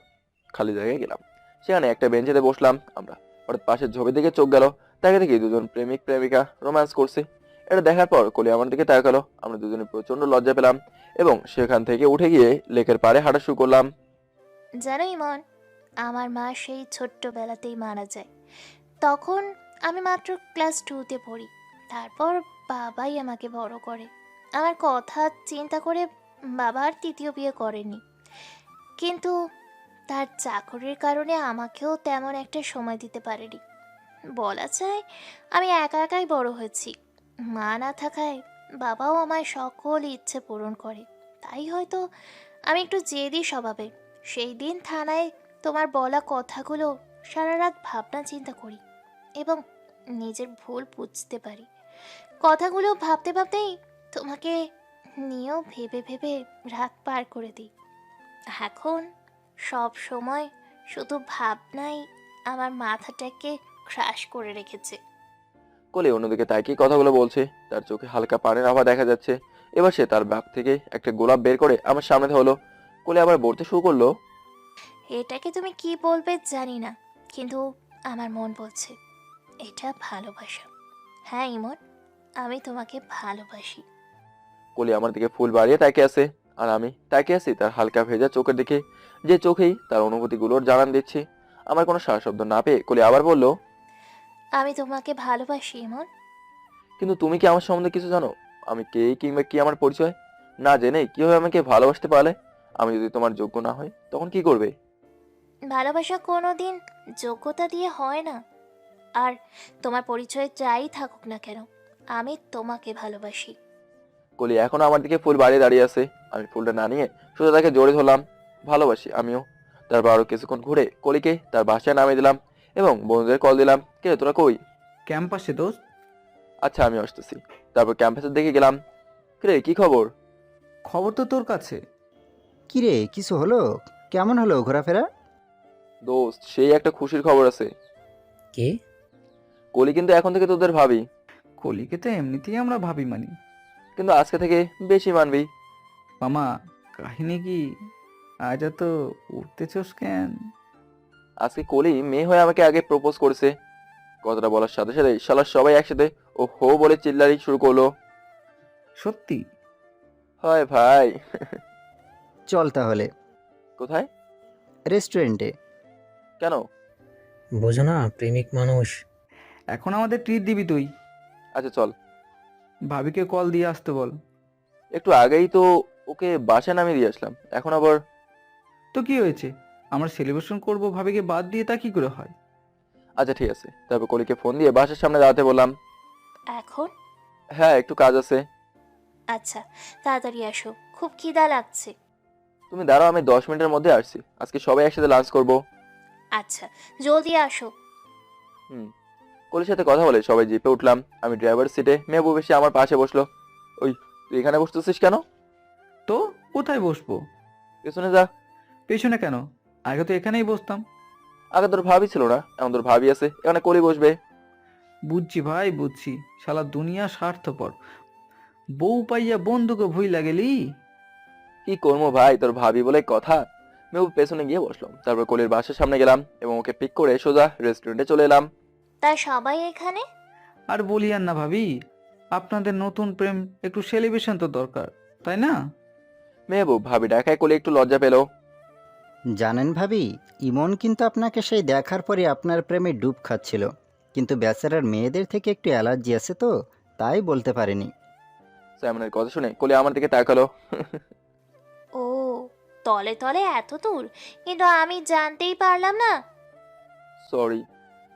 খালি জায়গায় গেলাম। সেখানে একটা বেঞ্চেতে বসলাম আমরা। হঠাৎ পাশের ছবির দিকে চোখ গেল। তাকে দেখি দুজন প্রেমিক প্রেমিকা রোম্যান্স করছে। এটা দেখার পর কলি আমার দিকে তাকালো। আমরা দুজনে প্রচন্ড লজ্জা পেলাম এবং সেখান থেকে উঠে গিয়ে লেকের পাড়ে হাঁটা শুরু করলাম। জানো ইমন, আমার মা সেই ছোট্টবেলাতেই মারা যায়। তখন আমি মাত্র ক্লাস 2তে পড়ি। তারপর বাবাই আমাকে বড় করে। আমার কথা চিন্তা করে বাবা আর তৃতীয় বিয়ে করেনি, কিন্তু তার চাকরির কারণে আমাকেও তেমন একটা সময় দিতে পারেনি। বলা যায় আমি একা একাই বড় হয়েছি। মা না থাকায় বাবাও আমার সকল ইচ্ছে পূরণ করে। তাই হয়তো আমি একটু জেদি স্বভাবের। সেই দিন থানায় তোমার বলা কথাগুলো সারা রাত ভাবনা চিন্তা করি এবং নিজের ভুল বুঝতে পারি। কথাগুলো ভাবতে ভাবতেই তোমাকে নিয়েও ভেবে ভেবে রাত পার করে দিই। এখন সব সময় শুধু ভাবনাই আমার মাথাটাকে ক্রাশ করে রেখেছে। কলি অন্যদিকে তাকিয়ে কথাগুলো বলছে। তার চোখে হালকা পানির আভা দেখা যাচ্ছে। এবার সে তার ব্যাগ থেকে একটা গোলাপ বের করে আমার সামনে হলো। কলি আবার বলতে শুরু করলো, এটাকে তুমি কি বলবে জানি না, কিন্তু আমার মন বলছে এটা ভালোবাসা। হ্যাঁ ইমন, আমি তোমাকে ভালোবাসি। কলি আমার দিকে ফুল বাড়িয়ে তাকিয়ে আছে, আর আমি তাকিয়ে আছি তার হালকা ভেজা চোখের দিকে, যে চোখেই তার অনুভূতিগুলোর জানান দিচ্ছি। আমার কোনো সারা শব্দ না পেয়ে কলি আবার বলল, আমি তোমাকে ভালোবাসি ইমন। কিন্তু তুমি কি আমার সম্বন্ধে কিছু জানো? আমি কে কিংবা কি আমার পরিচয় না জেনে কিভাবে আমাকে ভালোবাসতে পারলে? আমি যদি তোমার যোগ্য না হই তখন কি করবে? ভালোবাসা কোনো দিন যোগ্যতা দিয়ে হয় না। আর তোমার পরিচয় যাই থাকুক না কেন, আমি তোমাকে ভালোবাসি। কলি এখনো আমার দিকে ফুল বাড়িয়ে দাঁড়িয়ে আছে। আমি ফুলটা না নিয়ে সোজা তাকে জড়িয়ে ধরলাম। ভালোবাসি আমিও। তারপর আরো কিছুক্ষণ ঘুরে কলিকে তার বাসায় নামিয়ে দিলাম এবং বন্ধুদের কল দিলাম, কে তোরা কই? ক্যাম্পাসে দোস্ত। আচ্ছা আমি আসতেছি। তারপর ক্যাম্পাসের দিকে গেলাম। কিরে কি খবর? খবর তো তোর কাছে। কিরে, কিছু হলো? কেমন হলো ঘোরাফেরা? দোস্ত সেই একটা খুশির খবর আছে। কে? কলি কিন্তু এখন থেকে তোদের ভাবি। কলিকে তো এমনিতেই আমরা ভাবি মানি। কিন্তু আজকে থেকে বেশি মানবি। মামা, কাহিনী কি? আজ এত উঠতেছস কেন? আজকে কলি মেয়ে হয়ে আমাকে আগে প্রপোজ করেছে। কথাটা বলার সাথে সাথে শালার সবাই একসাথে ও হো বলে চিল্লারি শুরু করলো। সত্যি? হয় ভাই। চল তাহলে কোথায়? রেস্টুরেন্টে। কেন? বোঝো না, প্রেমিক মানুষ। এখন আমাদের ট্রিট দিবি তুই। আচ্ছা চল। ভাবিকে কল দিয়ে আসতে বল। একটু আগেই তো ওকে বাসায় নামিয়ে দিয়ে আসলাম, এখন আবার? তো কি হয়েছে? আমরা সেলিব্রেশন করব ভাবিকে বাদ দিয়ে, তা কি করে হয়? আচ্ছা ঠিক আছে। তারপর কলিকে ফোন দিয়ে বাসার সামনে দাঁড়াতে বললাম। এখন? হ্যাঁ একটু কাজ আছে। আচ্ছা তাড়াতাড়ি আসো, খুব খিদা লাগছে। তুমি দাঁড়াও, আমি 10 মিনিটের মধ্যে আসছি। আজকে সবাই একসাথে লাঞ্চ করব। আচ্ছা জলদি আসো। কলির সাথে কথা বলে সবাই জিপে উঠলাম। আমি ড্রাইভার সিটে, মেহবুব এসে আমার পাশে বসলো। ওই তুই এখানে বসতেছিস কেন? তো কোথায় বসবো? পেছনে যা। পেছনে কেন? আগে তো এখানেই বসতাম। আগে তোর ভাবি ছিল না, এখন তোর ভাবি আছে, এখানে কলি বসবে। বুঝছি ভাই বুঝছি, শালা দুনিয়া স্বার্থপর। বউ পাইয়া বন্ধুকে ভুই লাগেলি। কি করবো ভাই, তোর ভাবি বলে কথা। মেহবুব পেছনে গিয়ে বসলাম। তারপর কলির বাসার সামনে গেলাম এবং ওকে পিক করে সোজা রেস্টুরেন্টে চলে এলাম। তা সবাই এখানে? আর বলি আর না ভাবি, আপনাদের নতুন প্রেম, একটু সেলিব্রেশন তো দরকার, তাই না? মেহবুব ভাবি ডাকায় কলি একটু লজ্জা পেল। জানেন ভাবি, ইমন কিন্তু আপনাকে সেই দেখার পরে আপনার প্রেমে ডুব খাচ্ছিল, কিন্তু বেচারার মেয়েদের থেকে একটু অ্যালার্জি আছে তো, তাই বলতে পারেনি। সাইমনের কথা শুনে কলি আমার দিকে তাকালো। ও, তলে তলে এত দূর, কিন্তু আমি জানতেই পারলাম না। সরি।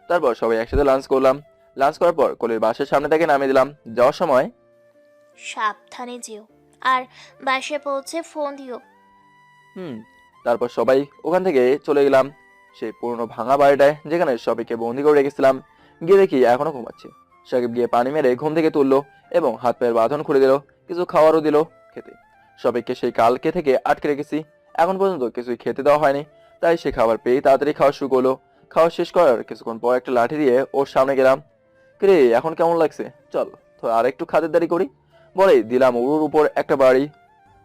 তারপর সবাই একসাথে লাঞ্চ করলাম। লাঞ্চ করার পর কলির বাসার সামনে থেকে নামিয়ে দিলাম। যাওয়ার সময়, সাবধানে যেও, আর বাসে পৌঁছে ফোন দিও। তারপর সবাই ওখান থেকে চলে গেলাম সেই পুরনো ভাঙা বাড়িটায়, যেখানে সবাইকে বন্দি করে রেখেছিলাম। গিয়ে দেখি এখনো ঘুমাচ্ছে। সাকিব গিয়ে পানি মেরে ঘুম থেকে তুললো এবং হাত পায়ের বাঁধন খুলে দিল, কিছু খাওয়ারও দিল খেতে। সবাইকে সেই কালকে থেকে আটকে রেখেছি, এখন পর্যন্ত কিছুই খেতে দেওয়া হয়নি। তাই সে খাবার পেয়ে তাড়াতাড়ি খাওয়া শুরু করলো। খাওয়া শেষ করার কিছুক্ষণ পর একটা লাঠি দিয়ে ওর সামনে গেলাম। কিরে এখন কেমন লাগছে? চল তো আর একটু খাতিরদারি করি বলে দিলাম ওর উপর একটা বাড়ি।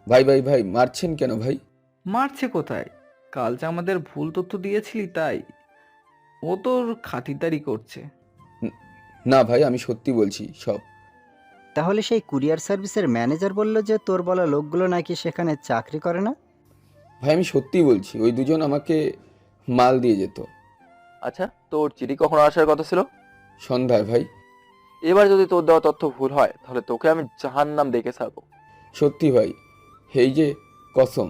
ভাই ভাই ভাই, মারছেন কেন ভাই? মারছে কোথায়? কাল যে আমাদের ভুল তথ্য দিয়েছিলি তাই। ও তোর খাতিরদারি করছে। না ভাই, আমি সত্যি বলছি সব। তাহলে সেই কুরিয়ার সার্ভিসের ম্যানেজার বলল যে তোর বলা লোকগুলো নাকি সেখানে চাকরি করে না। ভাই আমি সত্যি বলছি, ওই দুজন আমাকে মাল দিয়ে যেত। আচ্ছা, তোর চিঠি কখনো আসার কথা ছিল? সন্ধ্যায় ভাই। এবার যদি তোর দেওয়া তথ্য ভুল হয় তাহলে তোকে আমি জাহান্নাম দেখে ছাড়বো। সত্যি ভাই, এই যে কসম।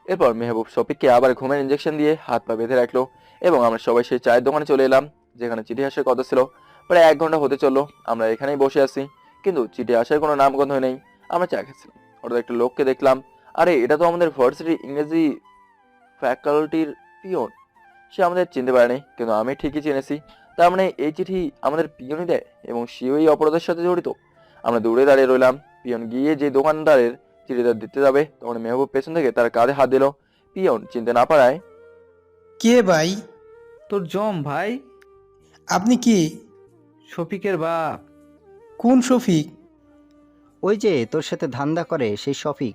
এরপর মেহবুব শফিককে আবার ঘুমের ইঞ্জেকশন দিয়ে হাত পা বেঁধে রাখলো এবং আমরা সবাই সেই চায়ের দোকানে চলে এলাম যেখানে চিঠি আসার কথা ছিল। প্রায় 1 ঘন্টা হতে চললো, আমরা এখানেই বসে আছি, কিন্তু চিঠি আসার কোনো নামগন্ধ নেই। আমরা চা খেয়েছিলাম, হঠাৎ একটা লোককে দেখলাম। আরে, এটা তো আমাদের ভার্সিটির ইংরেজি ফ্যাকাল্টির পিয়ন। সে আমাদের চিনতে পারেনি, কিন্তু আমি ঠিকই চিনেছি। তার মানে এই চিঠি আমাদের পিয়নই দেয় এবং সেও এই অপরাধের সাথে জড়িত। আমরা দূরে দাঁড়িয়ে রইলাম। পিয়ন গিয়ে যে দোকানদারের চিঠিটা দিতে যাবে তখন মেহবুব পেছন থেকে তার কাঁধে হাত দিল। পিয়ন চিনতে না পারায়, কে ভাই? তোর জম ভাই, আপনি কে? শফিকের বাপ। কোন শফিক? ওই যে তোর সাথে ধান্দা করে সেই শফিক।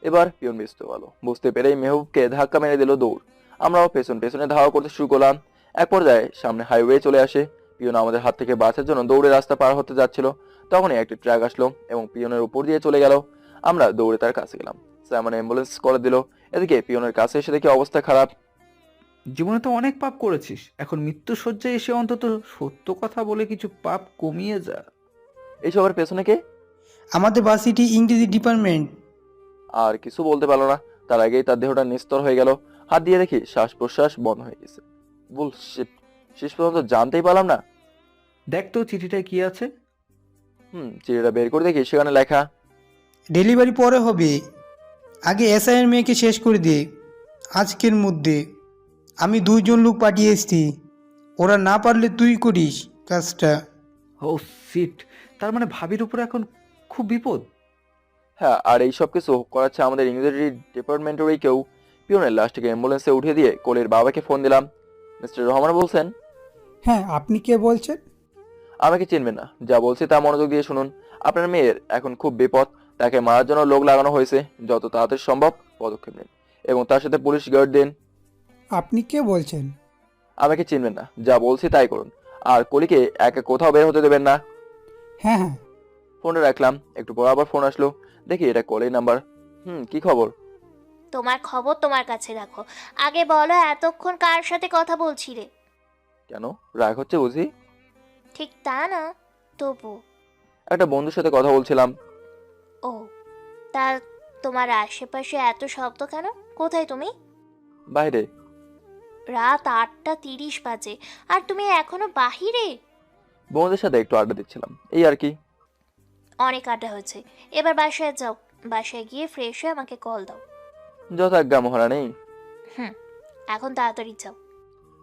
এবার পিয়ন বুঝতে পারলো। বুঝতে পেরেই মেহবুবকে ধাক্কা মেরে দিল দৌড়। আমরাও পেছন পেছনে ধাওয়া করতে শুরু করলাম। এক পর্যায়ে সামনে হাইওয়ে চলে আসে। পিয়ন আমাদের হাত থেকে বাঁচার জন্য দৌড়ে রাস্তা পার হতে যাচ্ছিল, তখনই একটি ট্রাক আসলো এবং পিয়নের উপর দিয়ে চলে গেল। আমরা দৌড়ে তার কাছে গেলাম। স্যামন অ্যাম্বুলেন্স করে দিল। এদিকে পিয়নের কাছে এসে দেখি অবস্থা খারাপ। জীবনে তো অনেক পাপ করেছিস, এখন মৃত্যুর শয্যায় এসে অন্তত সত্য কথা বলে কিছু পাপ কমিয়ে যা। এইসবের পেছনে কে? আমাদের ভার্সিটি ইংরেজি ডিপার্টমেন্ট। আর কিছু বলতে পারলো না, তার আগেই তার দেহটা নিস্তর হয়ে গেল। হাত দিয়ে দেখি শ্বাস প্রশ্বাস বন্ধ হয়ে গেছে। বুলশিট, শেষ পর্যন্ত জানতেই পারলাম না। দেখ তো চিঠিটায় কি আছে। চিঠিটা বের করে দেখি সেখানে লেখা, ডেলিভারি পরে হবে, আগে এসআইয়ের মেয়েকে শেষ করে দে আজকের মধ্যে। আমি 2 জন লোক পাঠিয়ে এসছি, ওরা না পারলে তুই করিস কাজটা। ও সিট, তার মানে ভাবির উপর এখন খুব বিপদ। হ্যাঁ, আর এই সব কিছু করাচ্ছে আমাদের ইংরেজি ডিপার্টমেন্টেরই কেউ। পিয়নের লাশটিকে অ্যাম্বুলেন্সে উঠিয়ে দিয়ে কোলের বাবাকে ফোন দিলাম। মিস্টার রহমান বলছেন। হ্যাঁ, আপনি কে বলছেন? আমাকে চিনবেন না, যা বলছি তা মনোযোগ দিয়ে শুনুন। আপনার মেয়ের এখন খুব বিপদ, তাকে মারার জন্য লোক লাগানো হয়েছে। যত তাড়াতাড়ি সম্ভব পদক্ষেপ নিন এবং তার সাথে পুলিশ গার্ড দিন। আপনি কে বলছেন? আমাকে চিনবেন না, যা বলছি তাই করুন। আর কলিকে একা কোথাও বের হতে দেবেন না। হ্যাঁ হ্যাঁ। ফোনটা রাখলাম। একটু পর আবার ফোন আসলো। দেখি এটা কলের নাম্বার। কি খবর? তোমার খবর তোমার কাছে রাখো, আগে বলো এতক্ষণ কার সাথে কথা বলছিলে? কেন, রাগ হচ্ছে বুঝি? ঠিক তা না, তবু। একটা বন্ধুর সাথে কথা বলছিলাম। ও, তা তোমার আশেপাশে এত শব্দ কেন? কোথায় তুমি? বাইরে। রাত 8:30 বাজে আর তুমি এখনো বাহিরে? বন্ধুদের সাথে একটু আড্ডা দিচ্ছিলাম, এই আর কি। অনেক আড্ডা হয়েছে, এবার বাসায় যাও। বাসায় গিয়ে ফ্রেশ হয়ে আমাকে কল দাও। যথাজ্ঞা মহারানী। এখন তাড়াতাড়ি যাও।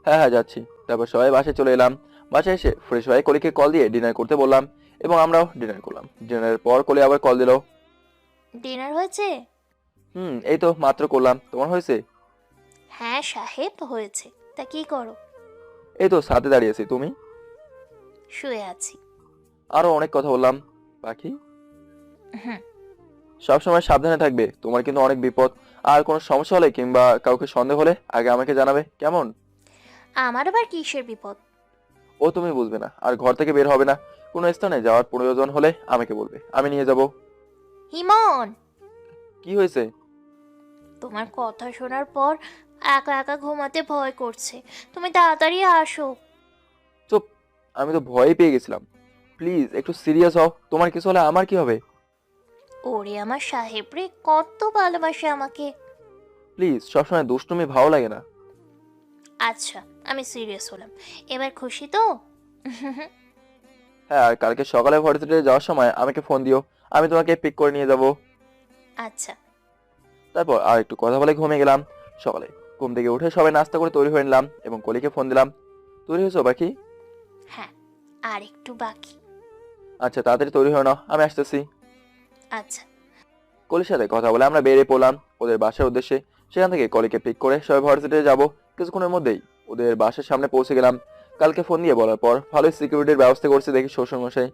হ্যাঁ হ্যাঁ, যাচ্ছি। তারপর সবাই বাসায় চলে এলাম। বাসায় এসে ফ্রেশ হয়ে কলিকে কল দিয়ে ডিনার করতে বললাম এবং আমরাও ডিনার করলাম। ডিনারের পর কলি আবার কল দিল। ডিনার হয়েছে? এই তো মাত্র করলাম। তোমার হয়েছে? হ্যাঁ সাহেব, হয়েছে। তা কি করো? এই তো সাথে দাঁড়িয়েছি। তুমি? শুয়ে আছি। আরো অনেক কথা বললাম। বাকি হুম। সবসময় সাবধানে থাকবে, তোমার কিন্তু অনেক বিপদ। আর কোনো সমস্যা হলে কিংবা কাউকে সন্দেহ হলে আগে আমাকে জানাবে, কেমন? আমার আবার কিসের বিপদ? ও তুমি বুঝবে না, আর ঘর থেকে বের হবে না। কোনো স্থানে যাওয়ার প্রয়োজন হলে আমাকে বলবে, আমি নিয়ে যাব। হিমন, কি হয়েছে? তোমার কথা শোনার পর একা একা ঘুমাতে ভয় করছে, তুমি তাড়াতাড়ি আসো। চুপ, আমি তো ভয় পেয়ে গেছিলাম। প্লিজ একটু সিরিয়াস হও, তোমার কিছু হলে আমার কি হবে? ওরে আমার সাহেব রে, কত ভালোবাসে আমাকে। প্লিজ, সবসময় দুষ্টুমি ভালো লাগে না। আচ্ছা, আমি সিরিয়াস হলাম, এবার খুশি তো? হ্যাঁ, আর কালকে সকালে ভার্সিটিতে যাওয়ার সময় আমাকে ফোন দিও, আমি তোমাকে পিক করে নিয়ে যাব। আচ্ছা। তারপর আর একটু কথা বলে ঘুমিয়ে গেলাম। সকালে ঘুম থেকে উঠে সবাই নাস্তা করে তৈরি হয়ে নিলাম এবং কলিকে ফোন দিলাম। তৈরি হয়েছো বাকি? হ্যাঁ, আর একটু বাকি। আচ্ছা, তাড়াতাড়ি তৈরি হয়ে নাও, আমি আসতেছি। আচ্ছা। কলির সাথে কথা বলে আমরা বেরিয়ে পড়লাম ওদের বাসার উদ্দেশ্যে। সেখান থেকে কলিকে পিক করে সবাই ভার্সিটিতে যাব। কিছুক্ষণের মধ্যেই ওদের বাসার সামনে পৌঁছে গেলাম। কালকে ফোন দিয়ে বলার পর ভালোই সিকিউরিটির ব্যবস্থা করছে দেখি শ্বশুরমশাই।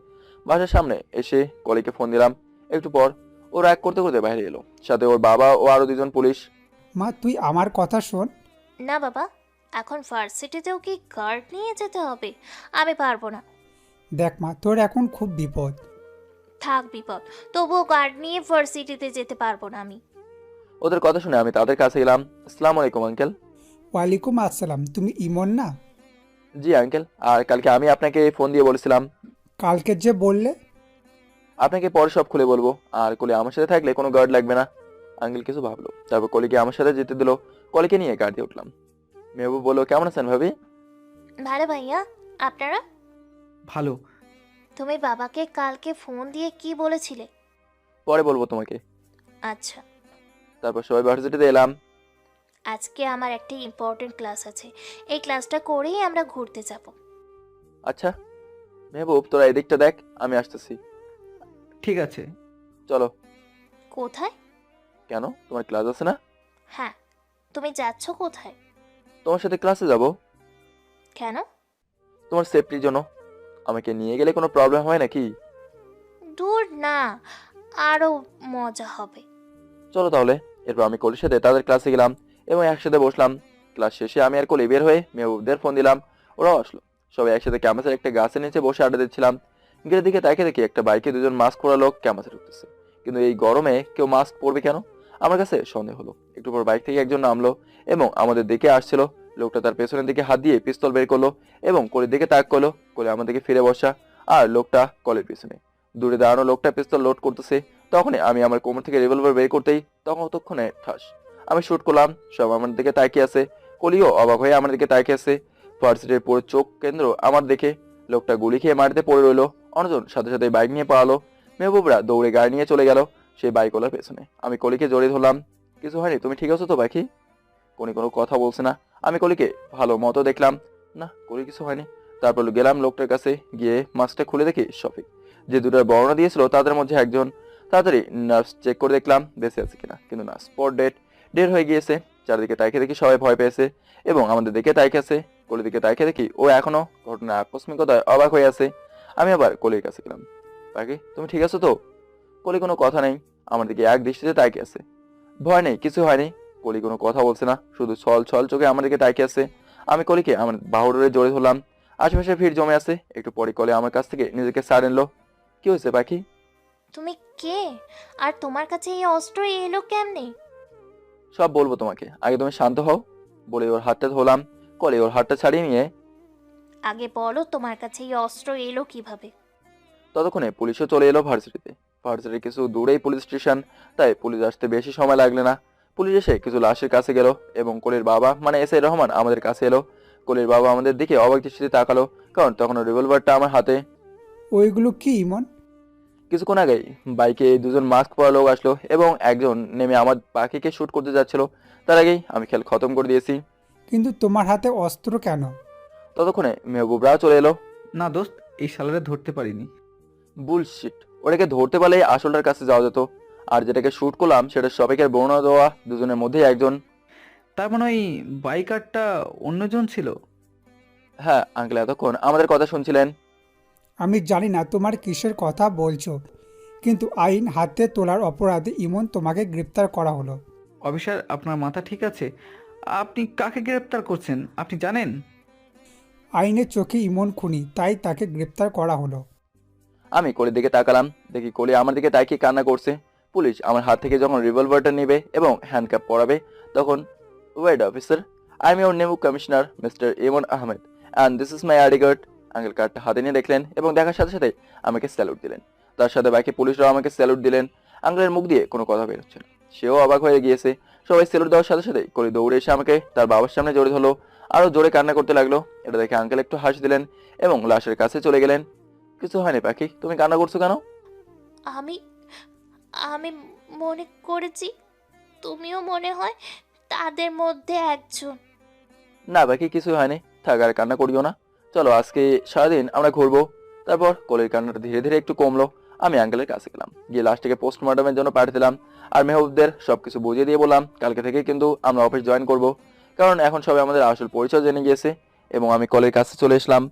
বাসার সামনে এসে কলিকে ফোন দিলাম। একটু পর ও রাগ করতে করতে বাইরে এলো, সাথে ওর বাবা ও আরো 2জন পুলিশ। মা, তুই আমার কথা শোন। না বাবা, এখন ভার্সিটিতেও কি গার্ড নিয়ে যেতে হবে? আমি পারবো না। দেখ মা, তোর এখন খুব বিপদ। থাক বিপদ, তবুও গার্ড নিয়ে ভার্সিটিতে যেতে পারবো না আমি। ওদের কথা শুনে আমি তাদের কাছে গেলাম। আসসালামু আলাইকুম আঙ্কেল। ওয়ালাইকুম আসসালাম, তুমি ইমন না? জি আঙ্কেল, আর কালকে আমি আপনাকে ফোন দিয়ে বলেছিলাম কালকে যে বললে। আপনাকে পরে সব খুলে বলবো, আর কলি আমার সাথে থাকলে কোনো গার্ড লাগবে না। আঙ্কেল কিছু ভাবলো, তারপর কলিকে আমার সাথে যেতে দিল। কলিকে নিয়ে গাড়ি দিয়ে উঠলাম। মেহবুব বললো, কেমন আছেন ভাবি? ভালো ভাইয়া, আপনারা? ভালো। তুমি বাবাকে কালকে ফোন দিয়ে কি বলেছিলে? পরে বলবো তোমাকে। আচ্ছা। তারপর সবাই ভার্সিটিতে এলাম। আজকে আমার একটা ইম্পর্টেন্ট ক্লাস আছে, এই ক্লাসটা করেই আমরা ঘুরতে যাব। আচ্ছা মেহবুব, তোরা এদিকটা দেখ, আমি আসতেছি। ঠিক আছে। চলো। কোথায়? কেন, তোমার ক্লাস আছে না? হ্যাঁ। তুমি যাচ্ছ কোথায়? তোমার সাথে ক্লাসে যাব। কেন? তোমার সেফটির জন্য। আমাকে নিয়ে গেলে কোনো প্রবলেম হয় নাকি? দূর না, আরো মজা হবে। চলো তাহলে। এরপর আমি কলির সাথে তাদের ক্লাসে গেলাম এবং একসাথে বসলাম। ক্লাস শেষে আমি আর কলি বের হয়ে মেহবুবদের ফোন দিলাম, ওরাও আসলো। সবাই একসাথে ক্যাম্পাসের একটা গাছের নিচে বসে আড্ডা দিচ্ছিলাম। গেটের দিকে তাকিয়ে দেখি একটা বাইকে দুজন মাস্ক পরা লোক ক্যাম্পাসে ঢুকতেছে, কিন্তু এই গরমে কেউ মাস্ক পরবে কেন? আমার কাছে সন্দেহ হলো। একটু পর বাইক থেকে একজন নামলো এবং আমাদের দিকে আসছিল। লোকটা তার পেছনের দিকে হাত দিয়ে পিস্তল বের করলো এবং কলির দিকে তাক করলো। কলি আমার দিকে ফিরে বসা, আর লোকটা কলের পিছনে। দূরে দাঁড়ানো লোকটা পিস্তল লোড করতেছে। তখনই আমি আমার কোমর থেকে রিভলভার বের করতেই ততক্ষণে ঠাস, আমি শুট করলাম। সব আমার দিকে তাকিয়ে আছে। কলিও অবাক হয়ে আমার দিকে তাকিয়ে আছে। ভার্সিটির পুরো চোখ কেন্দ্র আমার দেখে। লোকটা গুলি খেয়ে মাটিতে পড়ে রইলো। অন্যজন সাথে সাথে বাইক নিয়ে পালালো। মেহবুবরা দৌড়ে গাড়ি নিয়ে চলে গেল সেই বাইকওয়ালার পেছনে। আমি কলিকে জড়িয়ে ধরলাম। কিছু হয়নি, তুমি ঠিক আছো তো পাখি? কোনি কোনো কথা বলছে না। আমি কলিকে ভালো মতো দেখলাম, না কলি কিছু হয়নি। তারপর গেলাম লোকটার কাছে, গিয়ে মাস্কটা খুলে দেখি শফিক। যে দুটার বর্ণনা দিয়েছিল তাদের মধ্যে একজন। তাড়াতাড়ি নার্স চেক করে দেখলাম বেঁচে আছে কিনা, কিন্তু না, স্পট ডেড হয়ে গিয়েছে। চারিদিকে তাকিয়ে দেখি সবাই ভয় পেয়েছে এবং আমাদের দিকে তাকিয়ে আছে। কলির দিকে তাকিয়ে দেখি ও এখনো ঘটনা আকস্মিকতায় অবাক হয়ে আছে। আমি আবার কলির কাছে গেলাম, পাখি তুমি ঠিক আছো তো? কলি কোনো কথা নেই, আমার দিকে এক দৃষ্টিতে তাকিয়ে আছে। ভয় নেই, কিছু হয়নি। কলি কোনো কথা বলছে না, শুধু ছল ছল চোখে আমার দিকে তাকিয়ে আছে। আমি কলিকে আমার বাহুডোরে জড়িয়ে ধরলাম। আশেপাশে ভিড় জমে আছে। একটু পরে কলি আমার কাছ থেকে নিজেকে সার নিল। কি হয়েছে পাখি? তুমি কে? আর তোমার কাছে এই অস্ত্র এলো কেমনে? সব বলবো তোমাকে, আগে তুমি শান্ত হও। বলে ওর হাতটা ধরলাম। কলি ওর হাতটা ছাড়িয়ে নিয়ে, আগে বলো তোমার কাছে এই অস্ত্র এলো কিভাবে? ততক্ষণে পুলিশও চলে এলো ভার্সিটিতে। ভার্সিটির কিছু দূরেই পুলিশ স্টেশন, তাই পুলিশ আসতে বেশি সময় লাগলে না। পুলিশ এসে কিছু লাশের কাছে গেল এবং কলির বাবা মানে এস আই রহমান আমাদের কাছে এলো। কলির বাবা আমাদের দিকে অবাক দৃষ্টিতে তাকালো, কারণ তখন রিভলভারটা আমার হাতে। ওইগুলো কি ইমন? কিছুক্ষণ আগেই বাইকে দুজন মাস্ক পরা লোক আসলো এবং একজন নেমে আমার পাখিকে শুট করতে যাচ্ছিল। তার আগেই আমি খেল খতম করে দিয়েছি। কিন্তু তোমার হাতে অস্ত্র কেন? ততক্ষণে মেহবুবরাও চলে এলো। না দোস্ত, এই শালারে ধরতে পারিনি। বুলশিট, ওটাকে ধরতে পারলে আসলটার কাছে যাওয়া যেত। আর যেটাকে শুট করলাম সেটা সবাইকে বর্ণনা দেওয়া দুজনের মধ্যেই একজন। তার মানে ওই বাইকারটা অন্যজন ছিল? হ্যাঁ আঙ্কেল, এতক্ষণ আমাদের কথা শুনছিলেন। আমি জানি না তোমার কিসের কথা বলছো, কিন্তু আইন হাতে তোলার অপরাধে ইমন তোমাকে গ্রেপ্তার করা হলো। অফিসার, আপনার মাথা ঠিক আছে? আপনি কাকে গ্রেপ্তার করছেন আপনি জানেন? আইনের চোখে ইমন খুনি, তাই তাকে গ্রেপ্তার করা হলো। আমি কলির দিকে তাকালাম, দেখি কলি আমার দিকে তাকিয়ে কান্না করছে। পুলিশ আমার হাত থেকে যখন রিভলভারটা নেবে এবং হ্যান্ডকাপ পরাবে, তখন, wait officer, I am your new commissioner mister Emon Ahmed and this is my ID card. Uncle কার্ডটা হাতে নিয়ে দেখলেন এবং দেখার সাথে সাথে আমাকে স্যালুট দিলেন। তার সাথে বাকি পুলিশরাও আমাকে স্যালুট দিলেন। আঙ্কেলের মুখ দিয়ে কোনো কথা বেরোচ্ছে না, সেও অবাক হয়ে গিয়েছে। সবাই স্যালুট দেওয়ার সাথে সাথে কলি দৌড়ে এসে আমাকে তার বাবার সামনে জড়িয়ে ধরলো, আরো জোরে কান্না করতে লাগলো। এটা দেখে আঙ্কেল একটু হাসি দিলেন এবং লাশের কাছে চলে গেলেন। কিছু হয়নি পাখি, তুমি কান্না করছো কেন? আমি আমি মনে করেছি তুমিও মনে হয় তাদের মধ্যে একজন। না পাখি, কিছু হয়নি, থাক আর কান্না করিও না। চলো আজকে সারাদিন আমরা ঘুরবো। তারপর কলির কান্নাটা ধীরে ধীরে একটু কমলো। আমি আঙ্কেলের কাছে গেলাম, গিয়ে লাশটাকে পোস্টমর্টমের জন্য পাঠিয়ে দিলাম। আর মেহবুবদের সবকিছু বুঝিয়ে দিয়ে বললাম কালকে থেকে কিন্তু আমরা অফিস জয়েন করব, কারণ এখন সবাই আমাদের আসল পরিচয় জেনে গিয়েছে। এবং আমি কলের কাছে চলে এসলাম।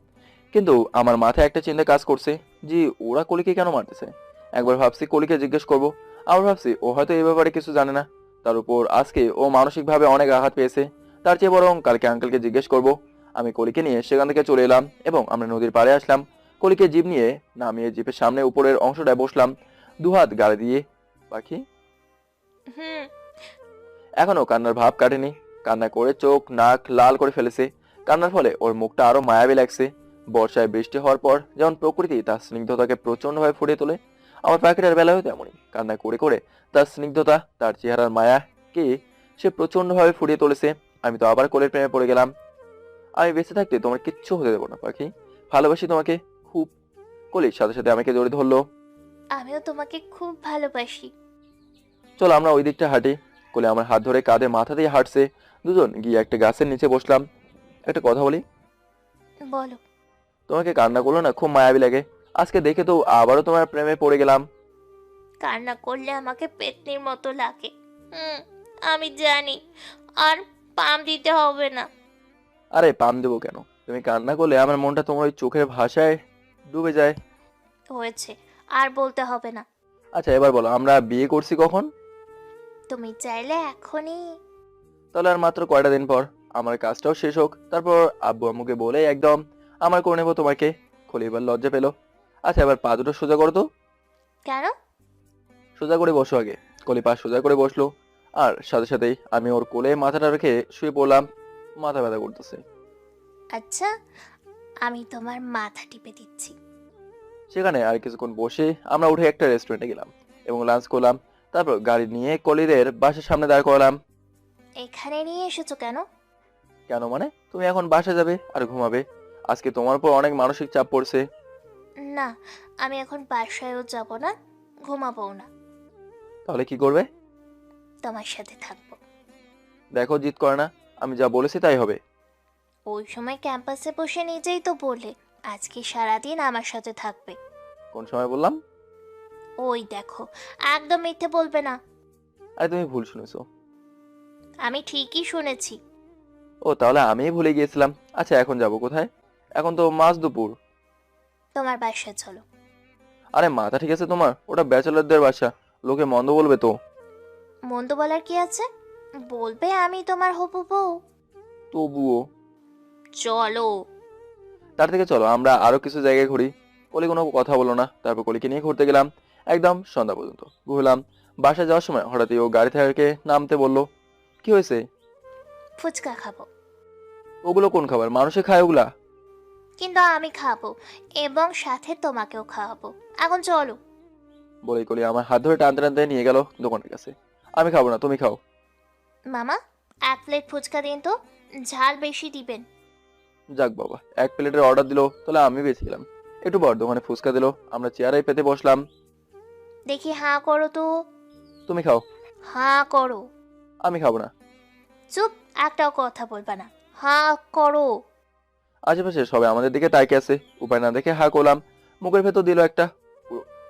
কিন্তু আমার মাথায় একটা চিন্তা কাজ করছে, জি ওরা কলিকে কেন মারতেছে। একবার ভাবছি কলিকে জিজ্ঞেস করব, আবার ভাবছি ও হয়তো এই ব্যাপারে কিছু জানে না। তার উপর আজকে ও মানসিকভাবে অনেক আঘাত পেয়েছে, তার চেয়ে বরং কালকে আঙ্কেলকে জিজ্ঞেস করব। আমি কলিকে নিয়ে সেখান থেকে চলে এলাম এবং আমরা নদীর পাড়ে আসলাম। কলিকে জিপ নিয়ে নামিয়ে জিপের সামনে উপরের অংশটায় বসলাম, দুহাত গাড়ি দিয়ে। পাখি হুম। এখনো কান্নার ভাব কাটেনি। কান্না করে চোখ নাক লাল করে ফেলেছে। কান্নার ফলে ওর মুখটা আরো মায়াবী লাগছে। বর্ষায় বৃষ্টি হওয়ার পর যেমন প্রকৃতি তার স্নিগ্ধতাকে প্রচন্ডভাবে ফুটিয়ে তোলে, আমার পাখিটার বেলায়ও তেমনই। কান্না করে করে তার স্নিগ্ধতা, তার চেহারার মায়াকে সে প্রচন্ডভাবে ফুটিয়ে তুলেছে। আমি তো আবার কোলের প্রেমে পড়ে গেলাম। আমি বেঁচে থাকতে তোমার কিচ্ছু হতে দেবো না পাখি, ভালোবাসি তোমাকে খুব। কলির সাথে সাথে আমাকে জড়িয়ে ধরলো। আমিও তোমাকে খুব ভালোবাসি। চলো আমরা ওই দিকটা হাঁটি। কোলে আমার হাত ধরে কাঁধে মাথা দিয়ে হাঁটছে। দুজন গিয়ে একটা গাছের নিচে বসলাম। একটা কথা বলি, বলো। তোমাকে কান্না করলো না খুব মায়াবী লাগে। আজকে দেখে তো আবারও তোমার প্রেমে পড়ে গেলাম। কান্না করলে আমাকে পেতনির মতো লাগে। আমি জানি, আর পাম দিতে হবে না। আরে পাম দেবো কেন? তুমি কান্না করলে আমার মনটা তোমার ওই চোখের ভাষায় ডুবে যায়। হয়েছে, আর বলতে হবে না। আচ্ছা এবার বলো, আমরা বিয়ে করছি কখন? তুমি চাইলে এখনই। তাহলে আর মাত্র কয়টা দিন পর আমার কাজটাও শেষ হোক, তারপর আব্বু আম্মুকে বলে একদম আমার করে নেবো তোমাকে। খলি এবার লজ্জা পেলো। আচ্ছা এবার পা দুটো সোজা করো তো। কেন? সোজা করে বসো আগে। কলি পা সোজা করে বসলো, আর সাথে সাথেই আমি ওর কোলে মাথাটা রেখে শুয়ে পড়লাম। মাথা ব্যথা করতেছে। আচ্ছা, আমি তোমার মাথা টিপে দিচ্ছি। সেখানে আর কিছুক্ষণ বসে আমরা উঠে একটা রেস্টুরেন্টে গেলাম এবং লাঞ্চ করলাম। তারপর গাড়ি নিয়ে কলিদের বাসার সামনে দাঁড় করালাম। এখানে নিয়ে এসেছো কেন? কেন মানে? তুমি এখন বাসা যাবে আর ঘুমাবে। আজকে তোমার উপর অনেক মানসিক চাপ পড়ছে। না, আমি এখন বাসায়ও যাব না, ঘুমাবো না। তাহলে কি করবে? তোমার সাথে থাকবো। দেখো জিদ করে না, আমি যা বলেছি তাই হবে। ওই সময় ক্যাম্পাসে বসে নিজেই তো বলে আজকে সারাদিন আমার সাথে থাকবে। কোন সময় বললাম? ওই দেখো, একদম মিথ্যে বলবে না। আরে তুমি ভুল শুনেছো। আমি ঠিকই শুনেছি। ও তাহলে আমিই ভুলে গিয়েছিলাম। আচ্ছা এখন যাব কোথায়? এখন তো মাঝ দুপুর। তোমার বাসায় চলো। আরে মাথা ঠিক আছে তোমার? ওটা ব্যাচেলরদের বাসা, লোকে মন্দ বলবে তো। মন্দ বলার কি আছে? বলবে আমি তোমার হবু বউ। তবুও। চলো। তার থেকে চলো আমরা আরো কিছু জায়গায় ঘুরি। কলি কোনো কথা বলো না। তারপর কলিকে নিয়ে ঘুরতে গেলাম একদম সন্ধ্যা পর্যন্ত ঘুরলাম। বাসায় যাওয়ার সময় হঠাৎই ও গাড়ি থেকে নামতে বললো। কি হয়েছে? ফুচকা খাবো। ওগুলো কোন খাবার? মানুষে খায় ওগুলা? কিন্তু আমি খাবো, এবং সাথে তোমাকেও খাওয়াবো। এখন চলো। বলেই কলি আমার হাত ধরে টানতে টানতে নিয়ে গেল দোকানের কাছে। আমি খাবো না, তুমি খাও। মামা, 1 প্লেট ফুচকা দিন তো, ঝাল বেশি দিবেন। যাক বাবা, 1 প্লেটের অর্ডার দিলো, তাহলে আমি বেঁচে গেলাম। একটু পর দোকানে ফুচকা দিলো, আমরা চেয়ারে পেতে বসলাম। দেখি হাঁ করো তো। তুমি খাও। হাঁ করো। আমি খাবো না। চুপ, একটাও কথা বলবা না। হাঁ করো। আশেপাশে সবাই আমাদের দিকে তাকিয়ে আছে, উপায় না দেখে হা করলাম। মুখের ভেতর দিল একটা।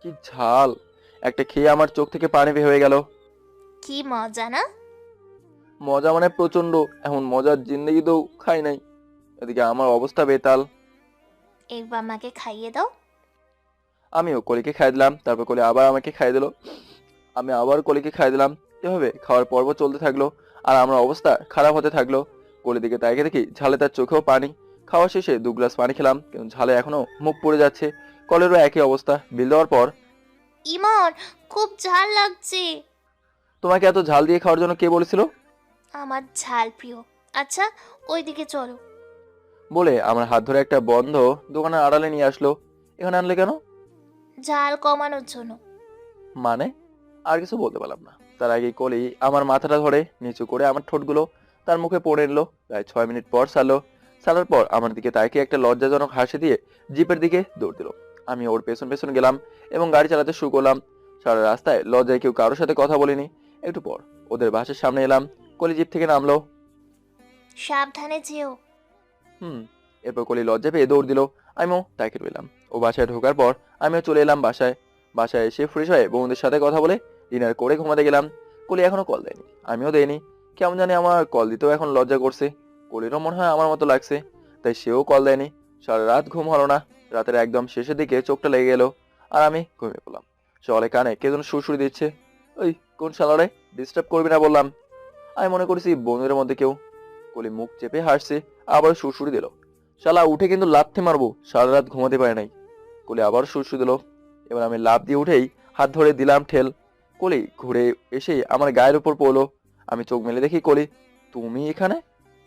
কি ঝাল! একটা খেয়ে আমার চোখ থেকে পানি বের হয়ে গেল। কি মজা না? মজা মানে প্রচন্ড, এমন মজার জিন্দেগিতেও খাই নাই। এদিকে আমার অবস্থা বেতাল। একবার আমাকে খাইয়ে দাও। আমিও কলিকে খাই দিলাম, তারপর কলি আবার আমাকে খাই দিল। আমি আবার কলিকে খাই দিলাম। এভাবে খাওয়ার পর্ব চলতে থাকলো, আর আমার অবস্থা খারাপ হতে থাকলো। কলির দিকে তাকিয়ে দেখি ঝালে তার চোখেও পানি। খাওয়া শেষে 2 গ্লাস পানি খেলাম, কিন্তু ঝালে এখনো মুখ পড়ে যাচ্ছে। কলেরও একই অবস্থা। বিল দেওয়ার পর, ইমন, খুব ঝাল লাগছে। তোমাকে এত ঝাল দিয়ে খাওয়ার জন্য কে বলেছিল? আমার ঝাল প্রিয়। আচ্ছা, ওইদিকে চলো। বলে আমার হাত ধরে একটা বন্ধ দোকানের আড়ালে নিয়ে আসলো। এখানে আনলে কেন? ঝাল কমানোর জন্য। মানে? আর কিছু বলতে পারলাম না। তার আগেই কলি আমার মাথাটা ধরে নিচু করে আমার ঠোঁটগুলো তার মুখে পড়ে নিল। প্রায় 6 মিনিট পর ছাড়লো। ছাড়ার পর আমার দিকে তাকিয়ে একটা লজ্জাজনক হাসি দিয়ে জিপের দিকে দৌড় দিল। আমি ওর পেছন পেছন গেলাম এবং গাড়ি চালাতে শুরু করলাম। সারা রাস্তায় লজ্জায় কেউ কারোর সাথে কথা বলিনি। একটু পর ওদের বাসার সামনে এলাম। কলি জিপ থেকে নামলো। সাবধানে যেও। এরপর কলি লজ্জা পেয়ে দৌড় দিল। আমিও তাকে রইলাম। ও বাসায় ঢোকার পর আমিও চলে এলাম বাসায়। বাসায় এসে ফ্রেশ হয়ে বন্ধুদের সাথে কথা বলে ডিনার করে ঘুমাতে গেলাম। কলি এখনো কল দেয়নি, আমিও দেইনি। কেমন জানি আমার কল দিতেও এখন লজ্জা করছে। কলিরও মনে হয় আমার মতো লাগছে, তাই সেও কল দেয়নি। সারা রাত ঘুম হলো না। রাতের একদম শেষের দিকে চোখটা লেগে গেল, আর আমি ঘুমিয়ে পড়লাম। সকালে কানে কে যেন সুরসুরি দিচ্ছে। ওই কোন শালারে, ডিস্টার্ব করবি না বললাম। আমি মনে করেছি বন্ধুদের মধ্যে কেউ। কলি মুখ চেপে হাসছে, আবার সুরসুরি দিল। শালা উঠে কিন্তু লাথি মারবো, সারা রাত ঘুমাতে পারে নাই। কলি আবার সুরসুরি দিল। এবার আমি লাফ দিয়ে উঠেই হাত ধরে দিলাম ঠেল। কলি ঘুরে এসে আমার গায়ের উপর পড়লো। আমি চোখ মেলে দেখি কলি তুমি এখানে?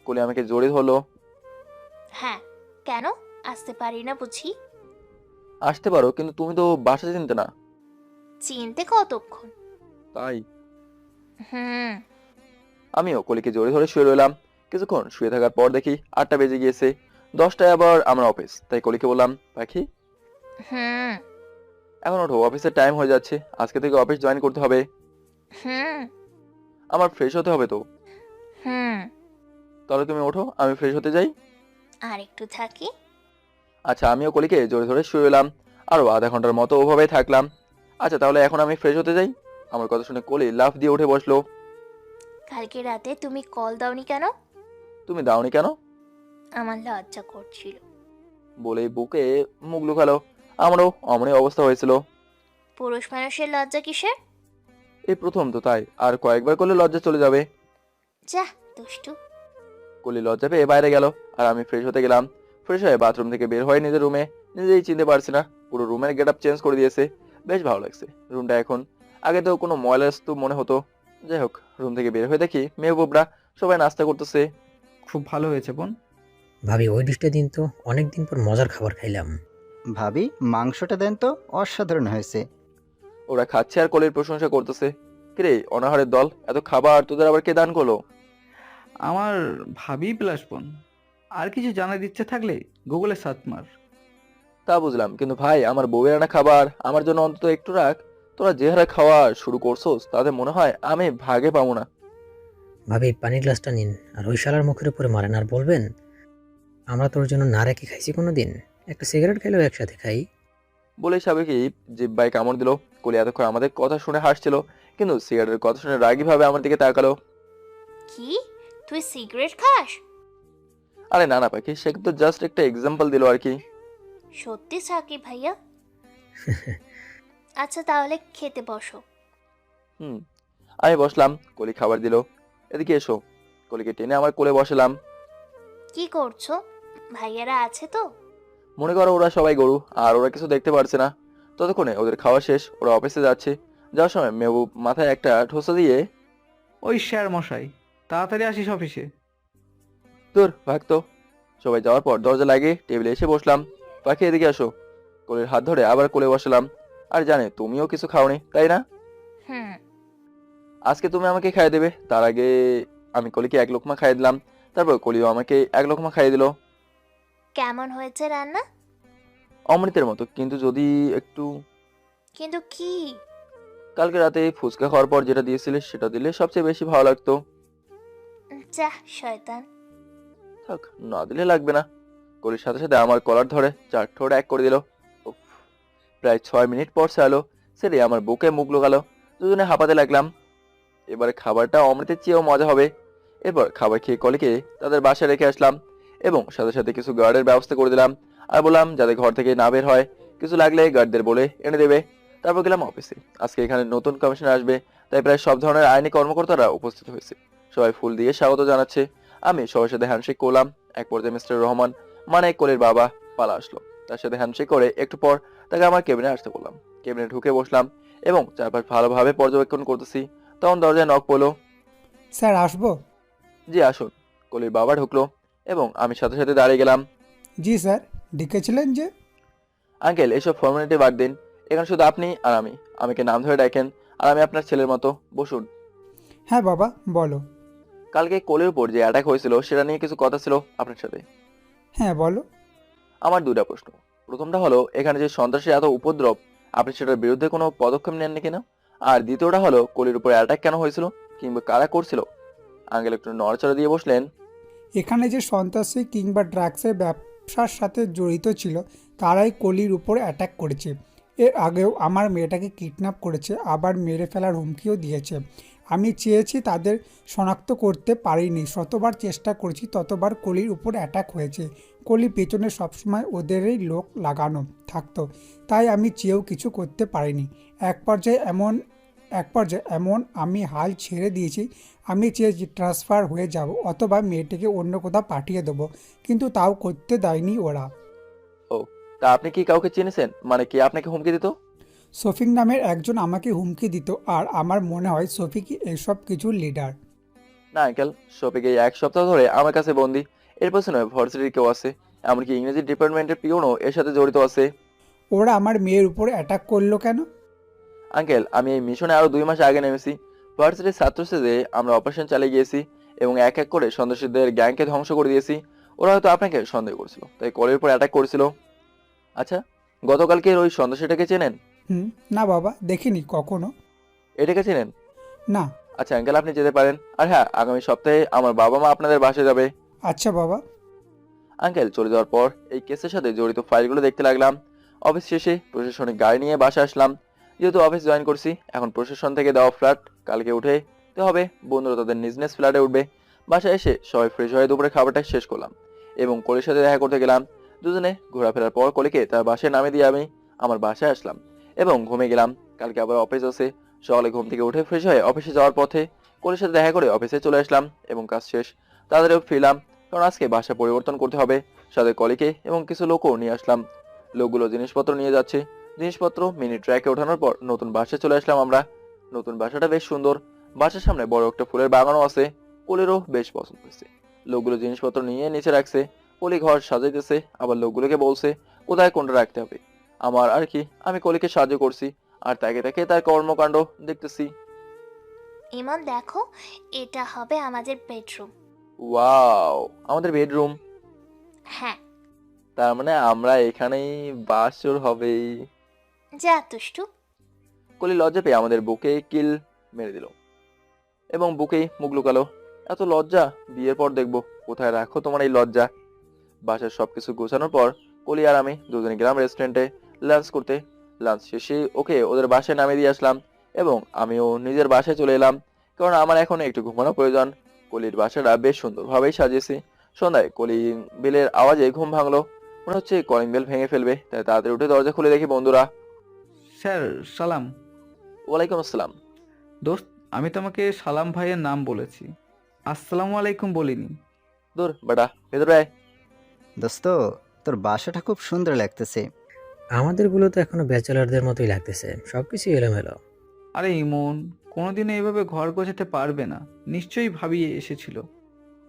কলি আমাকে জড়িয়ে ধরলো। হ্যাঁ, কেন আসতে পারি না বুঝি? আসতে পারো, কিন্তু তুমি তো বাসা চিনতে না। চিনতে কতক্ষণ? তাই হুম। আমিও কলিকে জড়িয়ে ধরে শুয়ে রইলাম। কিছুক্ষণ শুয়ে থাকার পর দেখি 8টা বেজে গিয়েছে। 10টায় আবার আমার অফিস, তাই কলিকে বললাম, পাখি হুম। এখন ওঠো, অফিসের টাইম হয়ে যাচ্ছে, আজকে থেকে অফিস জয়েন করতে হবে। হুম। আমার ফ্রেশ হতে হবে তো। হুম। তাহলে তুমি ওঠো, আমি ফ্রেশ হতে যাই। আর একটু থাকি। আচ্ছা, আমিও কলিকে জড়িয়ে ধরে শুয়ে রইলাম। আরো আধা ঘন্টার মতো ওভাবেই থাকলাম। আচ্ছা, তাহলে এখন আমি ফ্রেশ হতে যাই। আমার কথা শুনে কলি লাফ দিয়ে উঠে বসলো। কালকে রাতে তুমি কল দাওনি কেন? তুমি দাওনি কেন? আমার লজ্জা করছিল। বলেই বুকে মুখ লুকালো। আমারও অমনি অবস্থা হয়েছিল। পুরুষ মানুষের লজ্জা কিসের? এই প্রথম তো, তাই আর কয়েকবার করলে লজ্জা চলে যাবে। যা দুষ্টু। কলি লজ্জা পেয়ে বাইরে গেল, আর আমি ফ্রেশ হতে গেলাম। ফ্রেশ হয়ে বাথরুম থেকে বের হয়ে নিজের রুমে, নিজেই চিনতে পারছি না। পুরো রুমের গেট আপ চেঞ্জ করে দিয়েছে। বেশ ভালো লাগছে রুমটা এখন। আগে তো কোনো ময়লা স্তূপ মনে হতো। যাই হোক, রুম থেকে বের হয়ে দেখি মেহবুবরা সবাই নাস্তা করতেছে। খুব ভালো হয়েছে বোন। ভাবি ওই ডিশটা দিন তো, অনেক দিন পর মজার খাবার খাইলাম। ভাবি মাংসটা দেন তো, অসাধারণ হয়েছে। ওরা খাচ্ছে আর কলির প্রশংসা করতেছে। কিরে অনাহারের দল, এত খাবার তোদের আবার কে দান করলো? আমার ভাবি প্লাস বোন। আর কিছু জানার ইচ্ছে থাকলে গুগলে সার্চ মার। তা বুঝলাম, কিন্তু ভাই আমার বউয়ের আনা খাবার আমার জন্য অন্তত একটু রাখ। তোরা যে হারে খাওয়া শুরু করছোস তাতে মনে হয় আমি ভাগে পাবো না। ভাবি পানির গ্লাসটা নিন, আর ওই শালার মুখের উপরে মারেন আর বলবেন আমরা তোর জন্য না রেখে খাইছি কোনো দিন, একটা সিগারেট খাইলেও একসাথে খাই। বলে সাবেকি জিব্বায় কামড় দিল। কলি এতক্ষণ আমাদের কথা শুনে হাসছিল, কিন্তু সিগারেটের কথা শুনে রাগী ভাবে আমার দিকে তাকালো। কি, তুই সিগারেট খাস? আরে না না পাখি, সে তো জাস্ট একটা এক্সাম্পল দিল আর কি। সত্যি সাকিব ভাইয়া? আচ্ছা তাহলে খেতে বসো। হুম, আমি বসলাম। কলি খাবার দিল। এদিকে এসো। কলিকে টেনে আমার কোলে বসালাম। কি করছো? ভাইয়ারা আছে তো? মনে করো ওরা সবাই গরু, আর ওরা কিছু দেখতে পারছে না। ততক্ষণে ওদের খাওয়া শেষ, ওরা অফিসে যাচ্ছে। যাওয়ার সময় মেহবুব মাথায় একটা ঠোসা দিয়ে, ওই স্যার মশাই, তাড়াতাড়ি আসিস অফিসে। তোর ভাগতো। সবাই যাওয়ার পর দরজা লাগিয়ে টেবিলে এসে বসলাম। পাখি এদিকে আসো। কোলের হাত ধরে আবার কোলে বসালাম। আর জানে তুমিও কিছু খাওনি তাই না? হুম। আজকে তুমি আমাকে খাইয়ে দেবে, তার আগে আমি কলিকে এক লোকমা খাইয়ে দিলাম। তারপর কলিও আমাকে এক লোকমা খাইয়ে দিল। কেমন হয়েছে রান্না? অমৃতের মতো, কিন্তু যদি একটু। কিন্তু কি? কালকে রাতে ফুচকা খাওয়ার পর যেটা দিয়েছিলে সেটা দিলে সবচেয়ে বেশি ভালো লাগতো। যা শয়তান। থাক, না দিলে লাগবে না। কলির সাথে সাথে আমার কলার ধরে 4 ঠোঁট এক করে দিল। উফ, প্রায় 6 মিনিট পর চাইলো সেরে আমার বুকে মুখ লুকালো। দুজনে হাঁপাতে লাগলাম। এবারে খাবারটা অমৃতের চেয়েও মজা হবে। এরপর খাবার খেয়ে কলিকে তাদের বাসায় রেখে আসলাম, এবং সাথে সাথে কিছু গার্ডের ব্যবস্থা করে দিলাম। আর বললাম যাতে ঘর থেকে না বের হয়, কিছু লাগলে গার্ডদের বলে এনে দেবে। তারপর গেলাম অফিসে। আজকে এখানে নতুন কমিশনার আসবে, তাই প্রায় সব ধরনের আইনি কর্মকর্তারা উপস্থিত হয়েছে। সবাই ফুল দিয়ে স্বাগত জানাচ্ছে। আমি সবার সাথে হ্যান্ডশেক করলাম। এক পর্যায়ে মিস্টার রহমান, মানে কলির বাবা, পালা আসলো। তার সাথে হ্যান্ডশেক করে একটু পর তাকে আমার কেবিনে আসতে বললাম। কেবিনে ঢুকে বসলাম এবং চারপাশ ভালোভাবে পর্যবেক্ষণ করতেছি। তখন দরজায় নক পড়লো। স্যার আসবো? জি আসুন। কলির বাবা ঢুকলো এবং আমি সাথে সাথে দাঁড়িয়ে গেলাম। জি স্যার, ডেকেছিলেন যে? আঙ্কেল, এসব ফর্মালিটি বাদ দিন। এখানে শুধু আপনি আর আমি। আমাকে নাম ধরে ডাকেন, আর আমি আপনার ছেলের মতো। বসুন। হ্যাঁ বাবা বলো। কালকে কোলের উপর যে অ্যাটাক হয়েছিল সেটা নিয়ে কিছু কথা ছিল আপনার সাথে। হ্যাঁ বলো। আমার 2টা প্রশ্ন। প্রথমটা হলো, এখানে যে সন্ত্রাসী এত উপদ্রব, আপনি সেটার বিরুদ্ধে কোনো পদক্ষেপ নেননি কিনা? আর দ্বিতীয়টা হলো, কোলের উপর অ্যাটাক কেন হয়েছিল, কিংবা কারা করছিল? আঙ্কেল একটু নড়াচড়া দিয়ে বসলেন। এখানে যে সন্ত্রাসী কিংবা ড্রাগসের ব্যবসার সাথে জড়িত ছিল তারাই কলির উপর অ্যাটাক করেছে। এর আগেও আমার মেয়েটাকে কিডন্যাপ করেছে, আবার মেরে ফেলার হুমকিও দিয়েছে। আমি চেয়েছি তাদের শনাক্ত করতে পারিনি, শতবার চেষ্টা করেছি, ততবার কলির উপর অ্যাটাক হয়েছে। কলি পেছনে সবসময় ওদেরই লোক লাগানো থাকতো, তাই আমি চেয়েও কিছু করতে পারিনি। এক পর্যায়ে এমন আমি হাল ছেড়ে দিয়েছি। আমি চেয়েছি ট্রান্সফার হয়ে যাব অথবা মেয়েটিকে অন্য কোথাও পাঠিয়ে দেবো, কিন্তু তাও করতে দেয়নি ওরা। ও, তা আপনি কি কাউকে চিনেছেন? মানে কি আপনাকে হুমকি দিত? শফিক নামের একজন আমাকে হুমকি দিত, আর আমার মনে হয় শফিকই এসব কিছুর লিডার। না আঙ্কেল, শফিক এই 1 সপ্তাহ ধরে আমার কাছে বন্দি। এর পেছনে ভার্সিটির কেউ আছে, এমনকি ইংরেজি ডিপার্টমেন্টের পিওনও এর সাথে জড়িত আছে। ওরা আমার মেয়ের উপর অ্যাটাক করলো কেন? আঙ্কেল, আমি এই মিশনে আরো 2 মাস আগে নেমেছি। ভার্সিটির ছাত্র সেজে আমরা অপারেশন চালিয়ে গিয়েছি এবং এক এক করে সন্ত্রাসীদের গ্যাংকে ধ্বংস করে দিয়েছি। ওরা হয়তো আপনাকে সন্দেহ করেছিল, তাই কলের উপর অ্যাটাক করেছিল। আচ্ছা, গতকালকে ওই সন্ত্রাসীটাকে চেনেন? না বাবা, দেখিনি কখনো। এটাকে চেনেন? না। আচ্ছা আঙ্কেল, আপনি যেতে পারেন। আর হ্যাঁ, আগামী সপ্তাহে আমার বাবা মা আপনাদের বাসায় যাবে। আচ্ছা বাবা। আঙ্কেল চলে যাওয়ার পর এই কেসের সাথে জড়িত ফাইলগুলো দেখতে লাগলাম। অফিস শেষে প্রশাসনিক গাড়ি নিয়ে বাসা আসলাম। যেহেতু অফিস জয়েন করছি, এখন প্রশাসন থেকে দেওয়া ফ্ল্যাট কালকে উঠে হবে। বন্ধুরা তাদের নিজ নিজ ফ্ল্যাটে উঠবে। বাসায় এসে সবাই ফ্রেশ হয়ে দুপুরে খাবারটা শেষ করলাম এবং কলির সাথে দেখা করতে গেলাম। দুজনে ঘোরাফেরার পর কলিকে তার বাসায় নামিয়ে দিয়ে আমি আমার বাসায় আসলাম এবং ঘুমিয়ে গেলাম। কালকে আবার অফিস আছে। সকালে ঘুম থেকে উঠে ফ্রেশ হয়ে অফিসে যাওয়ার পথে কলির সাথে দেখা করে অফিসে চলে আসলাম এবং কাজ শেষ তাদেরও ফিরলাম, কারণ আজকে বাসা পরিবর্তন করতে হবে। সাথে কলিকে এবং কিছু লোকও নিয়ে আসলাম। লোকগুলো জিনিসপত্র নিয়ে যাচ্ছে। জিনিসপত্র মিনি ট্র্যাকে ওঠানোর পর নতুন বাসায় চলে আসলাম আমরা। নতুন বাসাটা বেশ সুন্দর। বাসার সামনে বড় একটা ফুলের বাগানও আছে। কলিরও বেশ পছন্দ হয়েছে। লোকগুলো জিনিসপত্র নিয়ে নিচে রাখছে। কলি ঘর সাজাইতেছে, আবার লোকগুলোকে বলছে কোথায় কোনটা রাখতে হবে। আমার আর কি, আমি কলিকে সাহায্য করছি আর তাকে তাকে তার কর্মকাণ্ড দেখতেছি। ইমন দেখো, এটা হবে আমাদের বেডরুম। ওয়াও, আমাদের বেডরুম? হ্যাঁ। তার মানে আমরা এখানেই বাসর হবেই। যা দুষ্টু। কলি লজ্জা পেয়ে আমাদের বুকে কিল মেরে দিল এবং বুকেই মুখ লুকালো। এত লজ্জা, বিয়ের পর দেখবো কোথায় রাখো তোমার এই লজ্জা। বাসার সবকিছু গোছানোর পর কলি আর আমি দুজনে গেলাম রেস্টুরেন্টে লাঞ্চ করতে। লাঞ্চ শেষে ওকে ওদের বাসায় নামিয়ে দিয়ে আসলাম এবং আমিও নিজের বাসায় চলে এলাম, কারণ আমার এখন একটু ঘুমানো প্রয়োজন। কলির বাসাটা বেশ সুন্দরভাবেই সাজিয়েছি। সন্ধ্যায় কলিং বেলের আওয়াজে ঘুম ভাঙলো। মনে হচ্ছে কলিং বেল ভেঙে ফেলবে, তাই তাড়াতাড়ি উঠে দরজা খুলে দেখি বন্ধুরা। স্যার সালাম। ওয়ালাইকুম আসসালাম। দোস্ত, আমি তোমাকে সালাম ভাইয়ের নাম বলেছি, আসসালামু আলাইকুম বলিনি। দূর বেটা, ভেতরে আয়। দোস্ত, তোর বাসাটা খুব সুন্দর লাগতেছে। আমাদেরগুলো তো এখনো ব্যাচেলারদের মতোই লাগতেছে, সবকিছু এলোমেলো। আরে ইমন কোনোদিনও এভাবে ঘর গোছাতে পারবে না, নিশ্চয়ই ভাবি এসেছিল।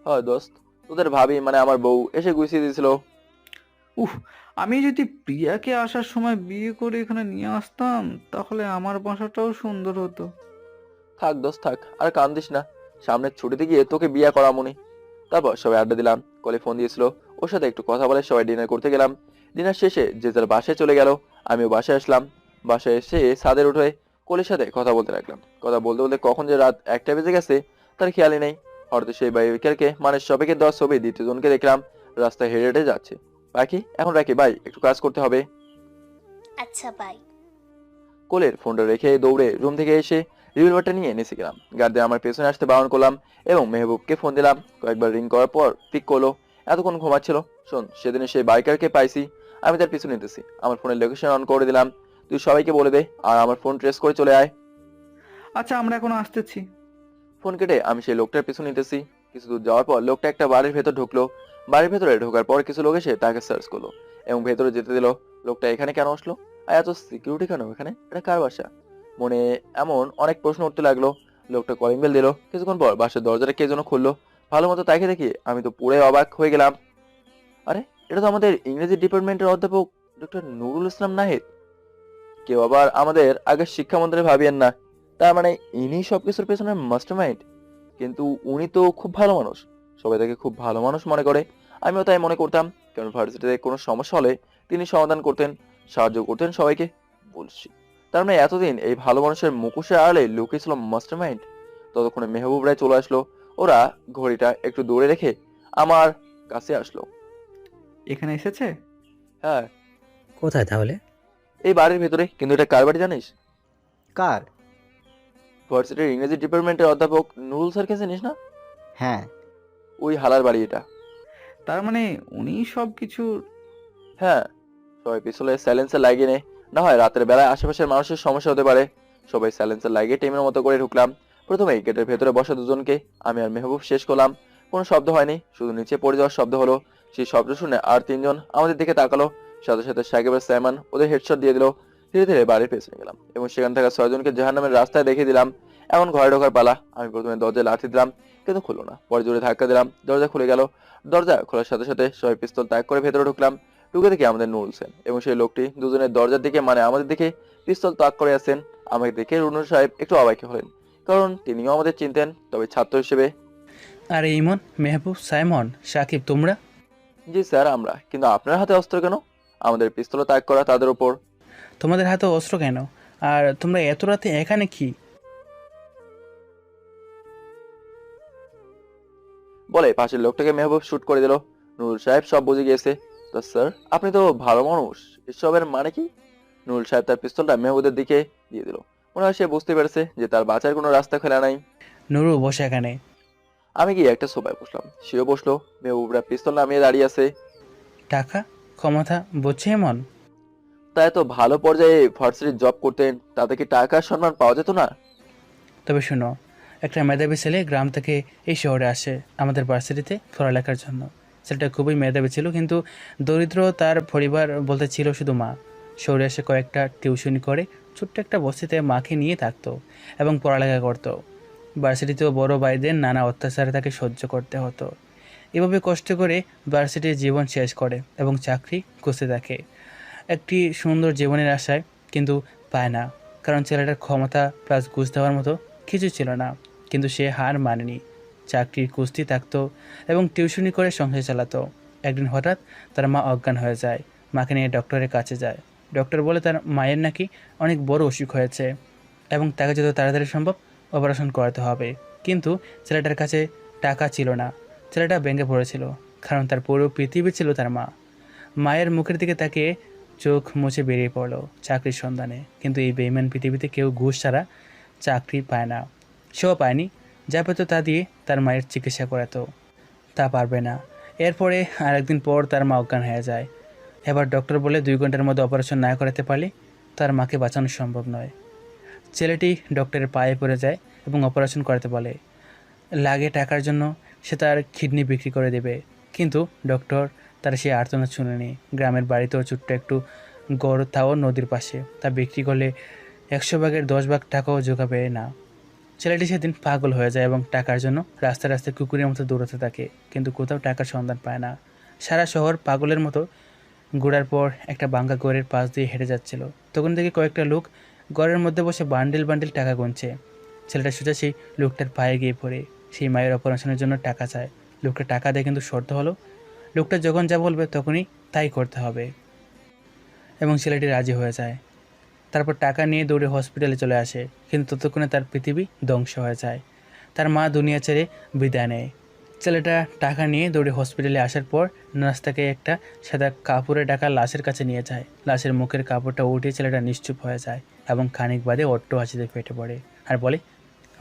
হয় দোস্ত, তোদের ভাবি মানে আমার বউ এসে গুছিয়ে দিয়েছিল। উফ, আমি যদি প্রিয়াকে আসার সময় বিয়ে করে এখানে নিয়ে আসতাম তাহলে আমার বাসাটাও সুন্দর হতো। থাক দোস্ত থাক, আর কান্দিস না। সামনের ছুটিতে গিয়ে তোকে বিয়ে করামুনি। তারপর সবাই আড্ডা দিলাম। কলে ফোন দিয়েছিল, ওর সাথে একটু কথা বলে সবাই ডিনার করতে গেলাম। ডিনার শেষে যে যার বাসায় চলে গেল। আমিও বাসায় আসলাম। বাসায় এসে ছাদের উঠে কলির সাথে কথা বলতে লাগলাম। কথা বলতে বলতে কখন যে রাত 1টা বেজে গেছে তার খেয়ালই নেই। হঠাৎ সেই বাইকারকে মানে শপিকের দেওয়া ছবি দ্বিতীয় জনকে দেখলাম রাস্তায় হেঁটে হেঁটে যাচ্ছে। এখন রাখি ভাই, একটু কাজ করতে হবে। আচ্ছা বাই। কোলের ফোনটা রেখে দৌড়ে রুম থেকে এসে রিভলভারটা নিয়ে নিচে গেলাম। গার্ডে আমার পেছনে আসতে বারণ করলাম এবং মেহবুবকে ফোন দিলাম। কয়েকবার রিং করার পর পিক করলো। এতক্ষণ ঘুমাচ্ছিল। শোন, সেদিনে সেই বাইকারকে পাইছি, আমি তার পিছু নিতেছি। আমার ফোনের লোকেশন অন করে দিলাম। তুই সবাইকে বলে দে আর আমার ফোন ট্রেস করে চলে আয়। আচ্ছা, আমরা এখন আসতেছি। ফোন কেটে আমি সেই লোকটার পিছু নিতেছি। কিছু দূর যাওয়ার পর লোকটা একটা বাড়ির ভেতর ঢুকলো। বাড়ির ভেতরে ঢোকার পর কিছু লোক এসে তাকে সার্চ করলো এবং ভেতরে যেতে দিল। লোকটা এখানে কেন আসলো আর এত সিকিউরিটি কেন এখানে, এটা কার বাসা? মনে এমন অনেক প্রশ্ন উঠতে লাগলো। লোকটা কলিং বেল দিল। কিছুক্ষণ পর বাসার দরজাটা কে যেন খুললো। ভালো মতো তাকে দেখি আমি তো পুরো অবাক হয়ে গেলাম। আরে, এটা তো আমাদের ইংরেজি ডিপার্টমেন্টের অধ্যাপক ডক্টর নুরুল ইসলাম নাহিদ। কেউ আবার আমাদের আগের শিক্ষামন্ত্রী ভাবিয়েন না। তার মানে ইনি সবকিছুর পেছনে মাস্টারমাইন্ড। কিন্তু উনি তো খুব ভালো মানুষ, সবাই তাকে খুব ভালো মানুষ মনে করে। আমিও তাই মনে করতাম, কারণ ভার্সিটিতে কোনো সমস্যা হলে তিনি সমাধান করতেন, সাহায্য করতেন সবাইকে। বলছি তার মানে এতদিন এই ভালো মানুষের মুখোশের আড়ালে লুকিয়েছিল মাস্টারমাইন্ড। ততক্ষণে মেহবুব রায় চলে আসলো। ওরা ঘড়িটা একটু দূরে রেখে আমার কাছে আসলো। এখানে এসেছে? হ্যাঁ। কোথায় তাহলে? এই বাড়ির ভেতরে। কিন্তু এটা কার বাড়ি জানিস? কার? ভার্সিটির ইংরেজি ডিপার্টমেন্টের অধ্যাপক নুরুল স্যারকে চিনিস না? হ্যাঁ। ওই হালার বাড়ি এটা। তার মানে উনি সব কিছু। হ্যাঁ, সবাই পিছলে সাইলেন্সার লাগিয়ে নেয়, না হয় রাতের বেলায় আশেপাশের মানুষের সমস্যা হতে পারে। সবাই সাইলেন্সার লাগিয়ে টিমের মতো করে ঢুকলাম। প্রথমেই গেটের ভেতরে বসা দুজনকে আমি আর মেহবুব শেষ করলাম। কোনো শব্দ হয়নি, শুধু নিচে পড়ে যাওয়ার শব্দ হলো। সেই শব্দ শুনে আর তিনজন আমাদের দিকে তাকালো। সাথে সাথে সাকিব আর সাইমান ওদের হেডশট দিয়ে দিল। ধীরে ধীরে বাড়ির পেছনে গেলাম এবং সেখান থেকে 6 জনকে জাহান্নামের রাস্তায় দেখিয়ে দিলাম। এখন ঘরে ঢোকার পালা। আমি প্রথমে দরজায় লাথি দিলাম, কিন্তু খুললো না। পরে জোরে ধাক্কা দিলাম, দরজা খুলে গেল। দরজা খোলার সাথে সাথে সবাই পিস্তল ত্যাগ করে ভেতরে ঢুকলাম। ঢুকে দেখি আমাদের নুরুল সেন এবং সেই লোকটি দুজনের দরজার দিকে মানে আমাদের দিকে পিস্তল তাক করে আছেন। আমাকে দেখে নুরুল সাহেব একটু অবাক হলেন, কারণ তিনিও আমাদের চিনতেন, তবে ছাত্র হিসেবে। আরে ইমন, মেহবুব, সাইমন, সাকিব, তোমরা? জি স্যার আমরা, কিন্তু আপনার হাতে অস্ত্র কেন? আমাদের পিস্তল তাক করা তাদের উপর। তোমাদের হাতে অস্ত্র কেন? আর তোমরা এত রাতে এখানে কি? বলে পাশের লোকটাকে মেহবুব শুট করে দিল। নুরুল সাহেব সব বুঝে গিয়েছে। তো স্যার আপনি তো ভালো মানুষ, এসবের মানে কি? নুরুল সাহেব তার পিস্তলটা মেহবুবের দিকে দিয়ে দিল। মনে হয় সে বুঝতে পেরেছে যে তার বাঁচার কোনো রাস্তা খোলা নাই। নুরু, বসে এখানে। আমি গিয়ে একটা সোফায় বসলাম, সেও বসলো। মেহবুবরা পিস্তল নামিয়ে দাঁড়িয়ে আছে। টাকা, ক্ষমতা, বুঝছে এমন? তাই তো ভালো পর্যায়ে ভার্সিটির জব করতেন, তাতে কি টাকা সম্মান পাওয়া যেত না? তবে শোনো, একটা মেধাবী ছেলে গ্রাম থেকে এই শহরে আসে আমাদের ভার্সিটিতে পড়ালেখার জন্য। ছেলেটা খুবই মেধাবী ছিল, কিন্তু দরিদ্র। তার পরিবার বলতে ছিল শুধু মা। শহরে এসে কয়েকটা টিউশনি করে ছোট্ট একটা বস্তিতে মাকে নিয়ে থাকতো এবং পড়ালেখা করতো। ভার্সিটিতেও বড় ভাইদের নানা অত্যাচারে তাকে সহ্য করতে হতো। এভাবে কষ্ট করে ভার্সিটির জীবন শেষ করে এবং চাকরি খুঁজতে থাকে একটি সুন্দর জীবনের আশায়, কিন্তু পায় না, কারণ ছেলেটার ক্ষমতা প্লাস ঘুষ দেওয়ার মতো কিছু ছিল না। কিন্তু সে হার মানেনি, চাকরির কুস্তি থাকতো এবং টিউশনি করে সংসার চালাতো। একদিন হঠাৎ তার মা অজ্ঞান হয়ে যায়। মাকে নিয়ে ডক্টরের কাছে যায়। ডক্টর বলে তার মায়ের নাকি অনেক বড় অসুখ হয়েছে এবং তাকে যত তাড়াতাড়ি সম্ভব অপারেশন করাতে হবে। কিন্তু ছেলেটার কাছে টাকা ছিল না। ছেলেটা ভেঙে পড়েছিল, কারণ তার পুরো পৃথিবী ছিল তার মা। মায়ের মুখের দিকে তাকিয়ে চোখ মুছে বেরিয়ে পড়লো চাকরির সন্ধানে। কিন্তু এই বেইমান পৃথিবীতে কেউ ঘুষ ছাড়া চাকরি পায় না। সেও পায়নি। যা পেত তা দিয়ে তার মায়ের চিকিৎসা করাতো, তা পারবে না। এরপরে আরেকদিন পর তার মা অজ্ঞান হয়ে যায়। এবার ডক্টর বলে 2 ঘন্টার মধ্যে অপারেশন না করাতে পারলে তার মাকে বাঁচানো সম্ভব নয়। ছেলেটি ডক্টরের পায়ে পড়ে যায় এবং অপারেশন করাতে বলে। লাগে টাকার জন্য সে তার কিডনি বিক্রি করে দেবে, কিন্তু ডক্টর তার সেই আর্তনাদ শুনেনি। গ্রামের বাড়িতেও ছোট্ট একটু গড়, তাও নদীর পাশে। তা বিক্রি করলে 100 ভাগের 10 ভাগ টাকাও জোগাবে না। ছেলেটি সেদিন পাগল হয়ে যায় এবং টাকার জন্য রাস্তায় রাস্তায় কুকুরের মতো দৌড়াতে থাকে, কিন্তু কোথাও টাকার সন্ধান পায় না। সারা শহর পাগলের মতো ঘোরার পর একটা ভাঙ্গা ঘরের পাশ দিয়ে হেঁটে যাচ্ছিল। তখন থেকে কয়েকটা লোক ঘরের মধ্যে বসে বান্ডিল বান্ডিল টাকা গুনছে। ছেলেটা সোজা সেই লোকটার পায়ে গিয়ে পড়ে। সেই মায়ের অপারেশনের জন্য টাকা চায়। লোকটা টাকা দেয়, কিন্তু শর্ত হলো লোকটা যখন যা বলবে তখনই তাই করতে হবে। এবং ছেলেটি রাজি হয়ে যায়। তারপর টাকা নিয়ে দৌড়ে হসপিটালে চলে আসে, কিন্তু ততক্ষণে তার পৃথিবী ধ্বংস হয়ে যায়। তার মা দুনিয়া ছেড়ে বিদায় নেয়। ছেলেটা টাকা নিয়ে দৌড়ে হসপিটালে আসার পর নার্স তাকে একটা সাদা কাপড়ে ঢাকা লাশের কাছে নিয়ে যায়। লাশের মুখের কাপড়টা উঠে ছেলেটা নিশ্চুপ হয়ে যায় এবং খানিক বাদে অট্ট হাসিতে ফেটে পড়ে আর বলে,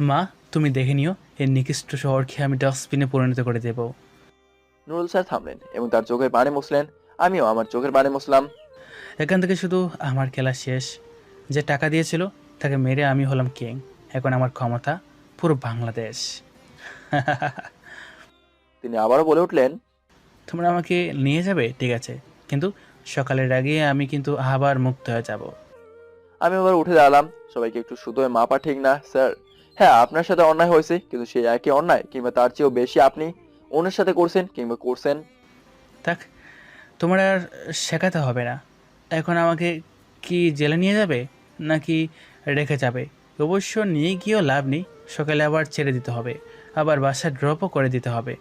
মা তুমি দেখে নিও, এই নিকৃষ্ট শহরকে আমি ডাস্টবিনে পরিণত করে দেব। নুরুল স্যার থামলেন এবং তার চোখের পানি মুছলেন। আমিও আমার চোখের পানি মুছলাম। এখান থেকে শুধু আমার খেলা শেষ। যে টাকা দিয়েছিল তাকে মেরে আমি হলাম কিং। এখন আমার ক্ষমতা পুরো বাংলাদেশ। তিনি আবারও বলে উঠলেন, তোমরা আমাকে নিয়ে যাবে ঠিক আছে, কিন্তু সকালের আগে আমি কিন্তু আবার মুক্ত হয়ে যাব। আমি আবার উঠে দাঁড়ালাম। সবাইকে একটু শুধুই মাপা ঠিক না স্যার? হ্যাঁ আপনার সাথে অন্যায় হয়েছে, কিন্তু সেই একই অন্যায় কিংবা তার চেয়েও বেশি আপনি অন্যের সাথে করছেন কিংবা করছেন। থাক, তোমার আর শেখাতে হবে না। এখন আমাকে কি জেলে নিয়ে যাবে নাকি রেখে যাবে? অবশ্য নিয়ে গিয়েও লাভ নেই, সকালে আবার ছেড়ে দিতে হবে, আবার বাসা ড্রপও করে দিতে হবে।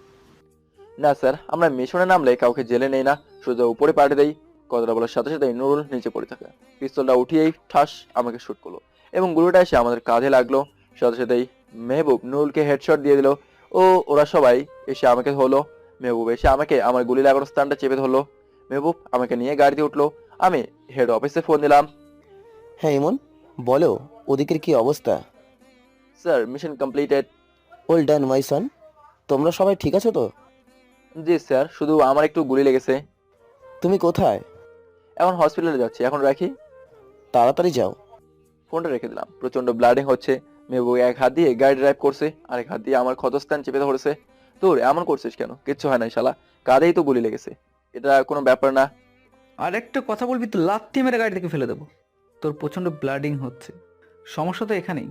না স্যার, আমরা মিশনে নামলে কাউকে জেলে নেই না, সোজা উপরে পাঠিয়ে দেই। কথাটা বলার সাথে সাথে নুরুল নিচে পড়ে থাকে। পিস্তলটা উঠিয়েই ঠাস আমাকে শুট করলো এবং গুলিটা এসে আমাদের কাঁধে লাগলো। সাথে সাথেই মেহবুব নুরুলকে হেডশট দিয়ে দিল। ওরা সবাই এসে আমাকে ধরলো। মেহবুব এসে আমাকে আমার গুলি লাগানো স্থানটা চেপে ধরলো। মেহবুব আমাকে নিয়ে গাড়িতে উঠলো। আমি হেড অফিসে ফোন দিলাম। হ্যাঁ ইমন, বলো ওদিকের কি অবস্থা? Sir mission completed. Well done my son. তোমরা সবাই ঠিক আছো তো? জি স্যার, শুধু আমার একটু গুলি লেগেছে। তুমি কোথায়? এখন হসপিটালে যাচ্ছি, এখন রাখি। তাড়াতাড়ি যাও। ফোনটা রেখে দিলাম। প্রচন্ড ব্লাডিং হচ্ছে। মেহবুব এক হাত দিয়ে গাড়ি ড্রাইভ করছে, আরেক হাত দিয়ে আমার ক্ষতস্থান চেপে ধরেছে। তোর এমন করছিস কেন? কিচ্ছু হয় নাই শালা, কাঁধেই তো গুলি লেগেছে, এটা কোনো ব্যাপার না। আর একটা কথা বলবি তো লাথি মেরে গাড়ি থেকে ফেলে দেবো। তোর প্রচণ্ড ব্লাডিং হচ্ছে, সমস্যা তো এখানেই।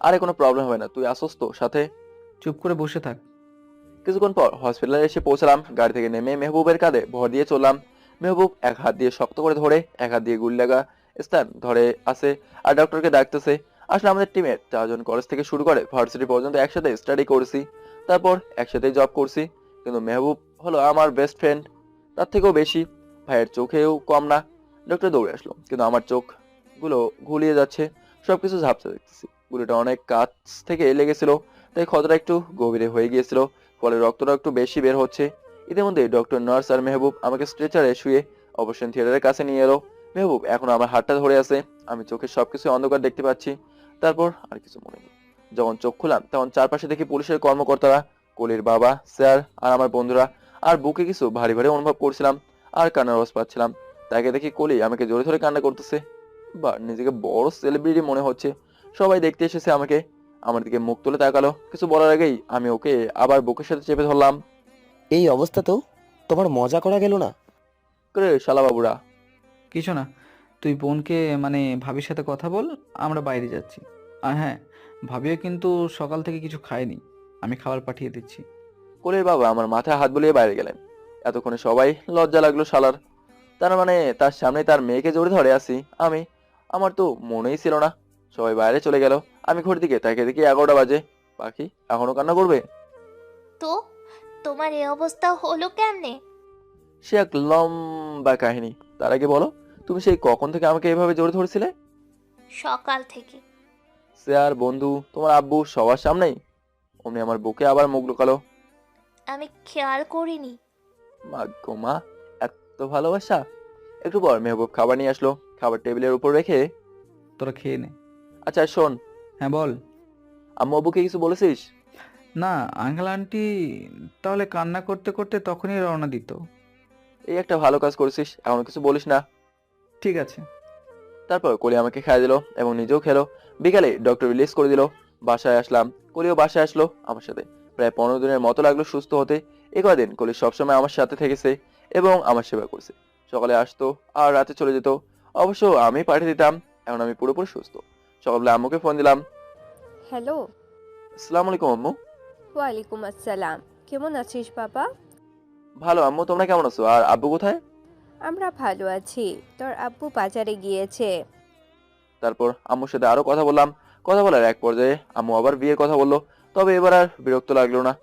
আরে কোনো প্রবলেম হবে না, তুই আসোস তো সাথে? চুপ করে বসে থাক। কিছুক্ষণ পর হসপিটালে এসে পৌঁছলাম। গাড়ি থেকে নেমে মেহবুবের কাঁধে ভর দিয়ে চললাম। মেহবুব এক হাত দিয়ে শক্ত করে ধরে, এক হাত দিয়ে গুলি লাগা স্থান ধরে আছে আর ডক্টরকে ডাকতেছে। আসলে আমাদের টিমের 4 জন কলেজ থেকে শুরু করে ভার্সিটি পর্যন্ত একসাথে স্টাডি করছি, তারপর একসাথে জব করছি। কিন্তু মেহবুব হলো আমার বেস্ট ফ্রেন্ড, তার থেকেও বেশি। ভাইয়ের চোখেও কম না। ডক্টর দৌড়ে আসলো, কিন্তু আমার চোখগুলো ঘুলিয়ে যাচ্ছে, সবকিছু ঝাপসা দেখতেছি। গুলিটা অনেক কাছ থেকে লেগেছিল, তাই ক্ষতটা একটু গভীরে হয়ে গিয়েছিল, ফলে রক্তটা একটু বেশি বের হচ্ছে। ইতিমধ্যে ডক্টর, নার্স আর মেহবুব আমাকে স্ট্রেচারে শুয়ে অপারেশন থিয়েটারের কাছে নিয়ে এলো। মেহবুব এখন আমার হাতটা ধরে আছে, আমি চোখের সবকিছু অন্ধকার দেখতে পাচ্ছি। তারপর আর কিছু মনে নেই। যখন চোখ খুলাম তখন চারপাশে দেখি পুলিশের কর্মকর্তারা, কলির বাবা, স্যার আর আমার বন্ধুরা। আর বুকে কিছু ভারী ভারী অনুভব করছিলাম আর কান্নার আওয়াজ পাচ্ছিলাম। তাকে দেখি কলি আমাকে জোরে ধরে কান্না করতেছে। বা নিজেকে বড় সেলিব্রিটি মনে হচ্ছে। সবাই দেখতে এসেছে আমাকে। আমার দিকে মুখ তুলে তাকালো। কিছু বলার আগেই আমি ওকে আবার বুকের সাথে চেপে ধরলাম। এই অবস্থাতেও তোমার মজা করা গেল না? করে শালা বাবুরা। কিছু না, তুই বোনকে মানে ভাবির সাথে কথা বল, আমরা বাইরে যাচ্ছি। আর হ্যাঁ, ভাবিও কিন্তু সকাল থেকে কিছু খায়নি, আমি খাবার পাঠিয়ে দিচ্ছি। কলির বাবা আমার মাথায় হাত বুলিয়ে বাইরে গেলেন। এতক্ষণে সবাই লজ্জা লাগলো শালার। তার মানে তার সামনে তার মেয়েকে জড়ি ধরে আছি আমি। আমার তো মনেই ছিল না। সবাই বাইরে চলে গেল। আমি ঘড়ির দিকে তাকে দেখি 11টা বাজে। পাখি এখনো কান্না করবে? তো তোমার এই অবস্থা হলো কেমনে? সে এক লম্বা কাহিনী। তার আগে বলো, তুমি সেই কখন থেকে আমাকে এভাবে জড়ি ধরেছিলে? সকাল থেকে। স্যার, বন্ধু, তোমার আব্বু সবার সামনেই? অমনি আমার বুকে আবার মুখ লুকালো। আমি খেয়াল করিনি। মা গো মা, এত ভালোবাসা! একটু পর মেহবুব খাবার নিয়ে আসলো। খাবার টেবিলের উপর রেখে, তোরা খেয়ে নে। আচ্ছা শোন, হ্যাঁ বল। আম্মু আব্বুকে কিছু বলেছিস? না, আঙ্কেল আন্টি তাহলে কান্না করতে করতে তখনই রওনা দিত। এই একটা ভালো কাজ করেছিস, এখনো কিছু বলিস না। ঠিক আছে। তারপর কলি আমাকে খাইয়ে দিল এবং নিজেও খেলো। বিকালে ডক্টর রিলিজ করে দিল। বাসায় আসলাম। কলিও বাসায় আসলো আমার সাথে। প্রায় 15 দিনের মতো লাগলো সুস্থ হতে। এ কদিন কলি সবসময় আমার সাথে থেকেছে এবং আমার সেবা করছে। সকালে আসতো আর রাতে চলে যেত। অবশ্য আমি পাঠিয়ে দিতাম। এখন আমি পুরোপুরি সুস্থ। সকালবেলা আম্মুকে ফোন দিলাম। হ্যালো। আসসালামু আলাইকুম আম্মু। ওয়ালাইকুম আসসালাম। কেমন আছিস বাবা? ভালো আম্মু, তোমরা কেমন আছো? আর আব্বু কোথায়? আমরা ভালো আছি। তোর আব্বু বাজারে গিয়েছে। তারপর আম্মুর সাথে আরো কথা বললাম। কথা বলার এক পর্যায়ে আম্মু আবার বিয়ের কথা বললো। তবে এবার আর বিরক্ত লাগলো না।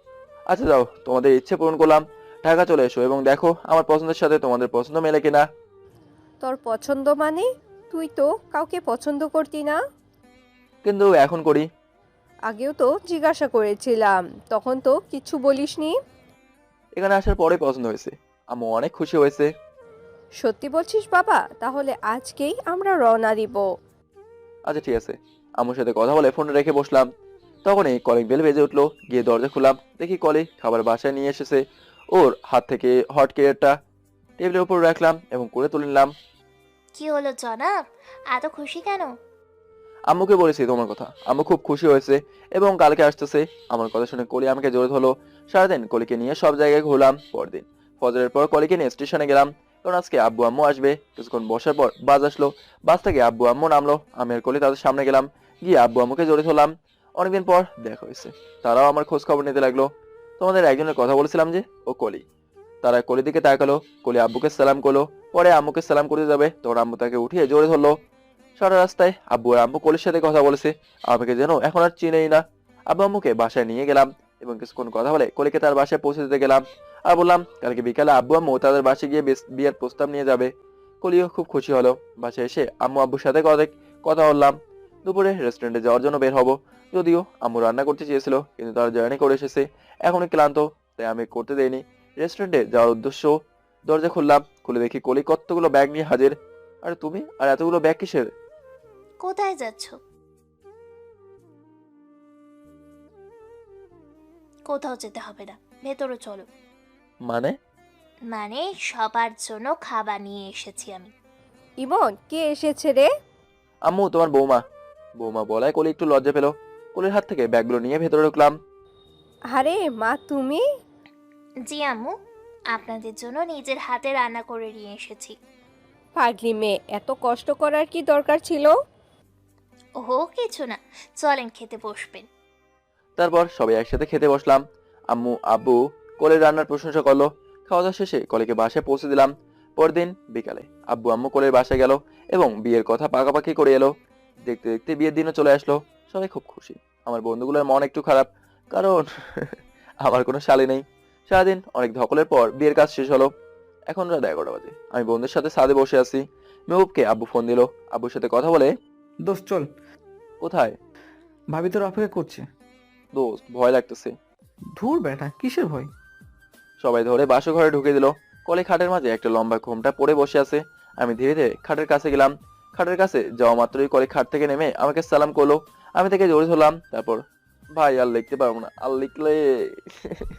আচ্ছা যাও, তোমাদের ইচ্ছে পূরণ করলাম। ঢাকা চলে এসো এবং দেখো আমার পছন্দের সাথে তোমাদের পছন্দ মেলে কিনা। তোর পছন্দ মানে? তুই তো কাউকে পছন্দ করতি না। কিন্তু এখন করি। আগেও তো জিজ্ঞাসা করেছিলাম, তখন তো কিছু বলিসনি। এখানে আসার পরে পছন্দ হয়েছে। আম্মু অনেক খুশি হয়েছে। সত্যি বলছিস বাবা? তাহলে আজকেই আমরা রওনা দিব। আচ্ছা ঠিক আছে। আম্মুর সাথে কথা বলে ফোনটা রেখে বসলাম। তখনই কলিং বেল বেজে উঠলো। গিয়ে দরজা খুললাম। দেখি কলি খাবার বাসায় নিয়ে এসেছে। ওর হাত থেকে হট কেয়ারটা টেবিলের উপর রাখলাম এবং করে তুলে নিলাম। কি হলো জনাব, এত খুশি কেন? আম্মুকে বলেছি তোমার কথা। আম্মু খুব খুশি হয়েছে এবং কালকে আসতেছে। আমার কথা শুনে কলি আমাকে জোরে ধরলো। সারাদিন কলিকে নিয়ে সব জায়গায় ঘুরলাম। পরদিন ফজরের পর কলিকে নিয়ে স্টেশনে গেলাম, কারণ আজকে আব্বু আম্মু আসবে। কিছুক্ষণ বসার পর বাস আসলো। বাস থেকে আব্বু আম্মু নামলো। আমি আর কলি তাদের সামনে গেলাম। গিয়ে আব্বু আম্মুকে জোরে ধরলাম। অনেকদিন পর দেখা হয়েছে। তারাও আমার খোঁজ খবর নিতে লাগলো। তোমাদের একজনের কথা বলেছিলাম যে, ও কলি। তারা কলির দিকে তাকালো। কলি আব্বুকে সালাম করলো। পরে আম্মুকে সালাম করতে যাবে তখন আম্মু তাকে উঠিয়ে জোরে ধরলো। সারা রাস্তায় আব্বু আর আম্মু কলির সাথে কথা বলেছে। আমাকে যেন এখন আর চিনেই না। আব্বু আম্মুকে বাসায় নিয়ে গেলাম এবং কিছুক্ষণ কথা বলে কলিকে তার বাসায় পৌঁছে দিতে গেলাম। আর বললাম কালকে বিকালে আব্বু আম্মু তাদের বাসায় গিয়ে বিয়ের প্রস্তাব নিয়ে যাবে। কলিও খুব খুশি হলো। বাসায় এসে আম্মু আব্বুর সাথে কথা বললাম। দুপুরে রেস্টুরেন্টে যাওয়ার জন্য বের হব। যদিও আম্মু রান্না করতে চেয়েছিল, কিন্তু তারা জার্নি করে এসেছে, এখনই ক্লান্ত, তাই আমি করতে দেইনি। রেস্টুরেন্টে যাওয়ার উদ্দেশ্য দরজা খুললাম। খুলে দেখি কলি কতগুলো ব্যাগ নিয়ে হাজির। আর তুমি আর এতগুলো ব্যাগ কিসের? কোথায় যাচ্ছ? কোথাও যেতে হবে না, ভেতরে চলো। মানে? মানে সবার জন্য খাবার নিয়ে এসেছি আমি। ইমন, কে এসেছে রে? আম্মু, তোমার বৌমা। বৌমা বলায় কলি একটু লজ্জা পেল। কলির হাত থেকে ব্যাগগুলো নিয়ে ভেতরে ঢুকলাম। আরে মা, তুমি? জি আম্মু, আপনাদের জন্য নিজের হাতে রান্না করে নিয়ে এসেছি। পাগলি মেয়ে, এত কষ্ট করার কি দরকার ছিল? ও কিছু না, চলেন খেতে বসবেন। তারপর সবাই একসাথে খেতে বসলাম। আম্মু আব্বু কোলের রান্নার প্রশংসা করলো। খাওয়া দাওয়া শেষে কলেকে বাসায় পৌঁছে দিলাম। পরদিন বিকালে আব্বু আম্মু কোলের বাসায় গেল এবং বিয়ের কথা পাকাপাকি করে এলো। দেখতে দেখতে বিয়ের দিনও চলে আসলো। সবাই খুব খুশি। আমার বন্ধুগুলোর মন একটু খারাপ, কারণ আমার কোনো শালি নেই। সারাদিন অনেক ধকলের পর বিয়ের কাজ শেষ হলো। এখন রাত 11টা বাজে। আমি বন্ধুদের সাথে ছাদে বসে আছি। মেহবুবকে আব্বু ফোন দিল। আব্বুর সাথে কথা বলে, দোস্ত চল, কোথায়? ভাবি তোর অপেক্ষা করছে। দোস্ত ভয় লাগতেছে। ধুর বেটা, কিসের ভয়? সবাই ধরে বাসর ঘরে ঢুকে দিল। কলে খাটের মাঝে একটা লম্বা ঘোমটা পড়ে বসে আছে। আমি ধীরে ধীরে খাটের কাছে গেলাম। খাটের কাছে যাওয়া মাত্রই কলে খাট থেকে নেমে আমাকে সালাম করলো। আমি তাকে জড়িয়ে ধরলাম। তারপর, ভাই আর লিখতে পারবো না, আর লিখলে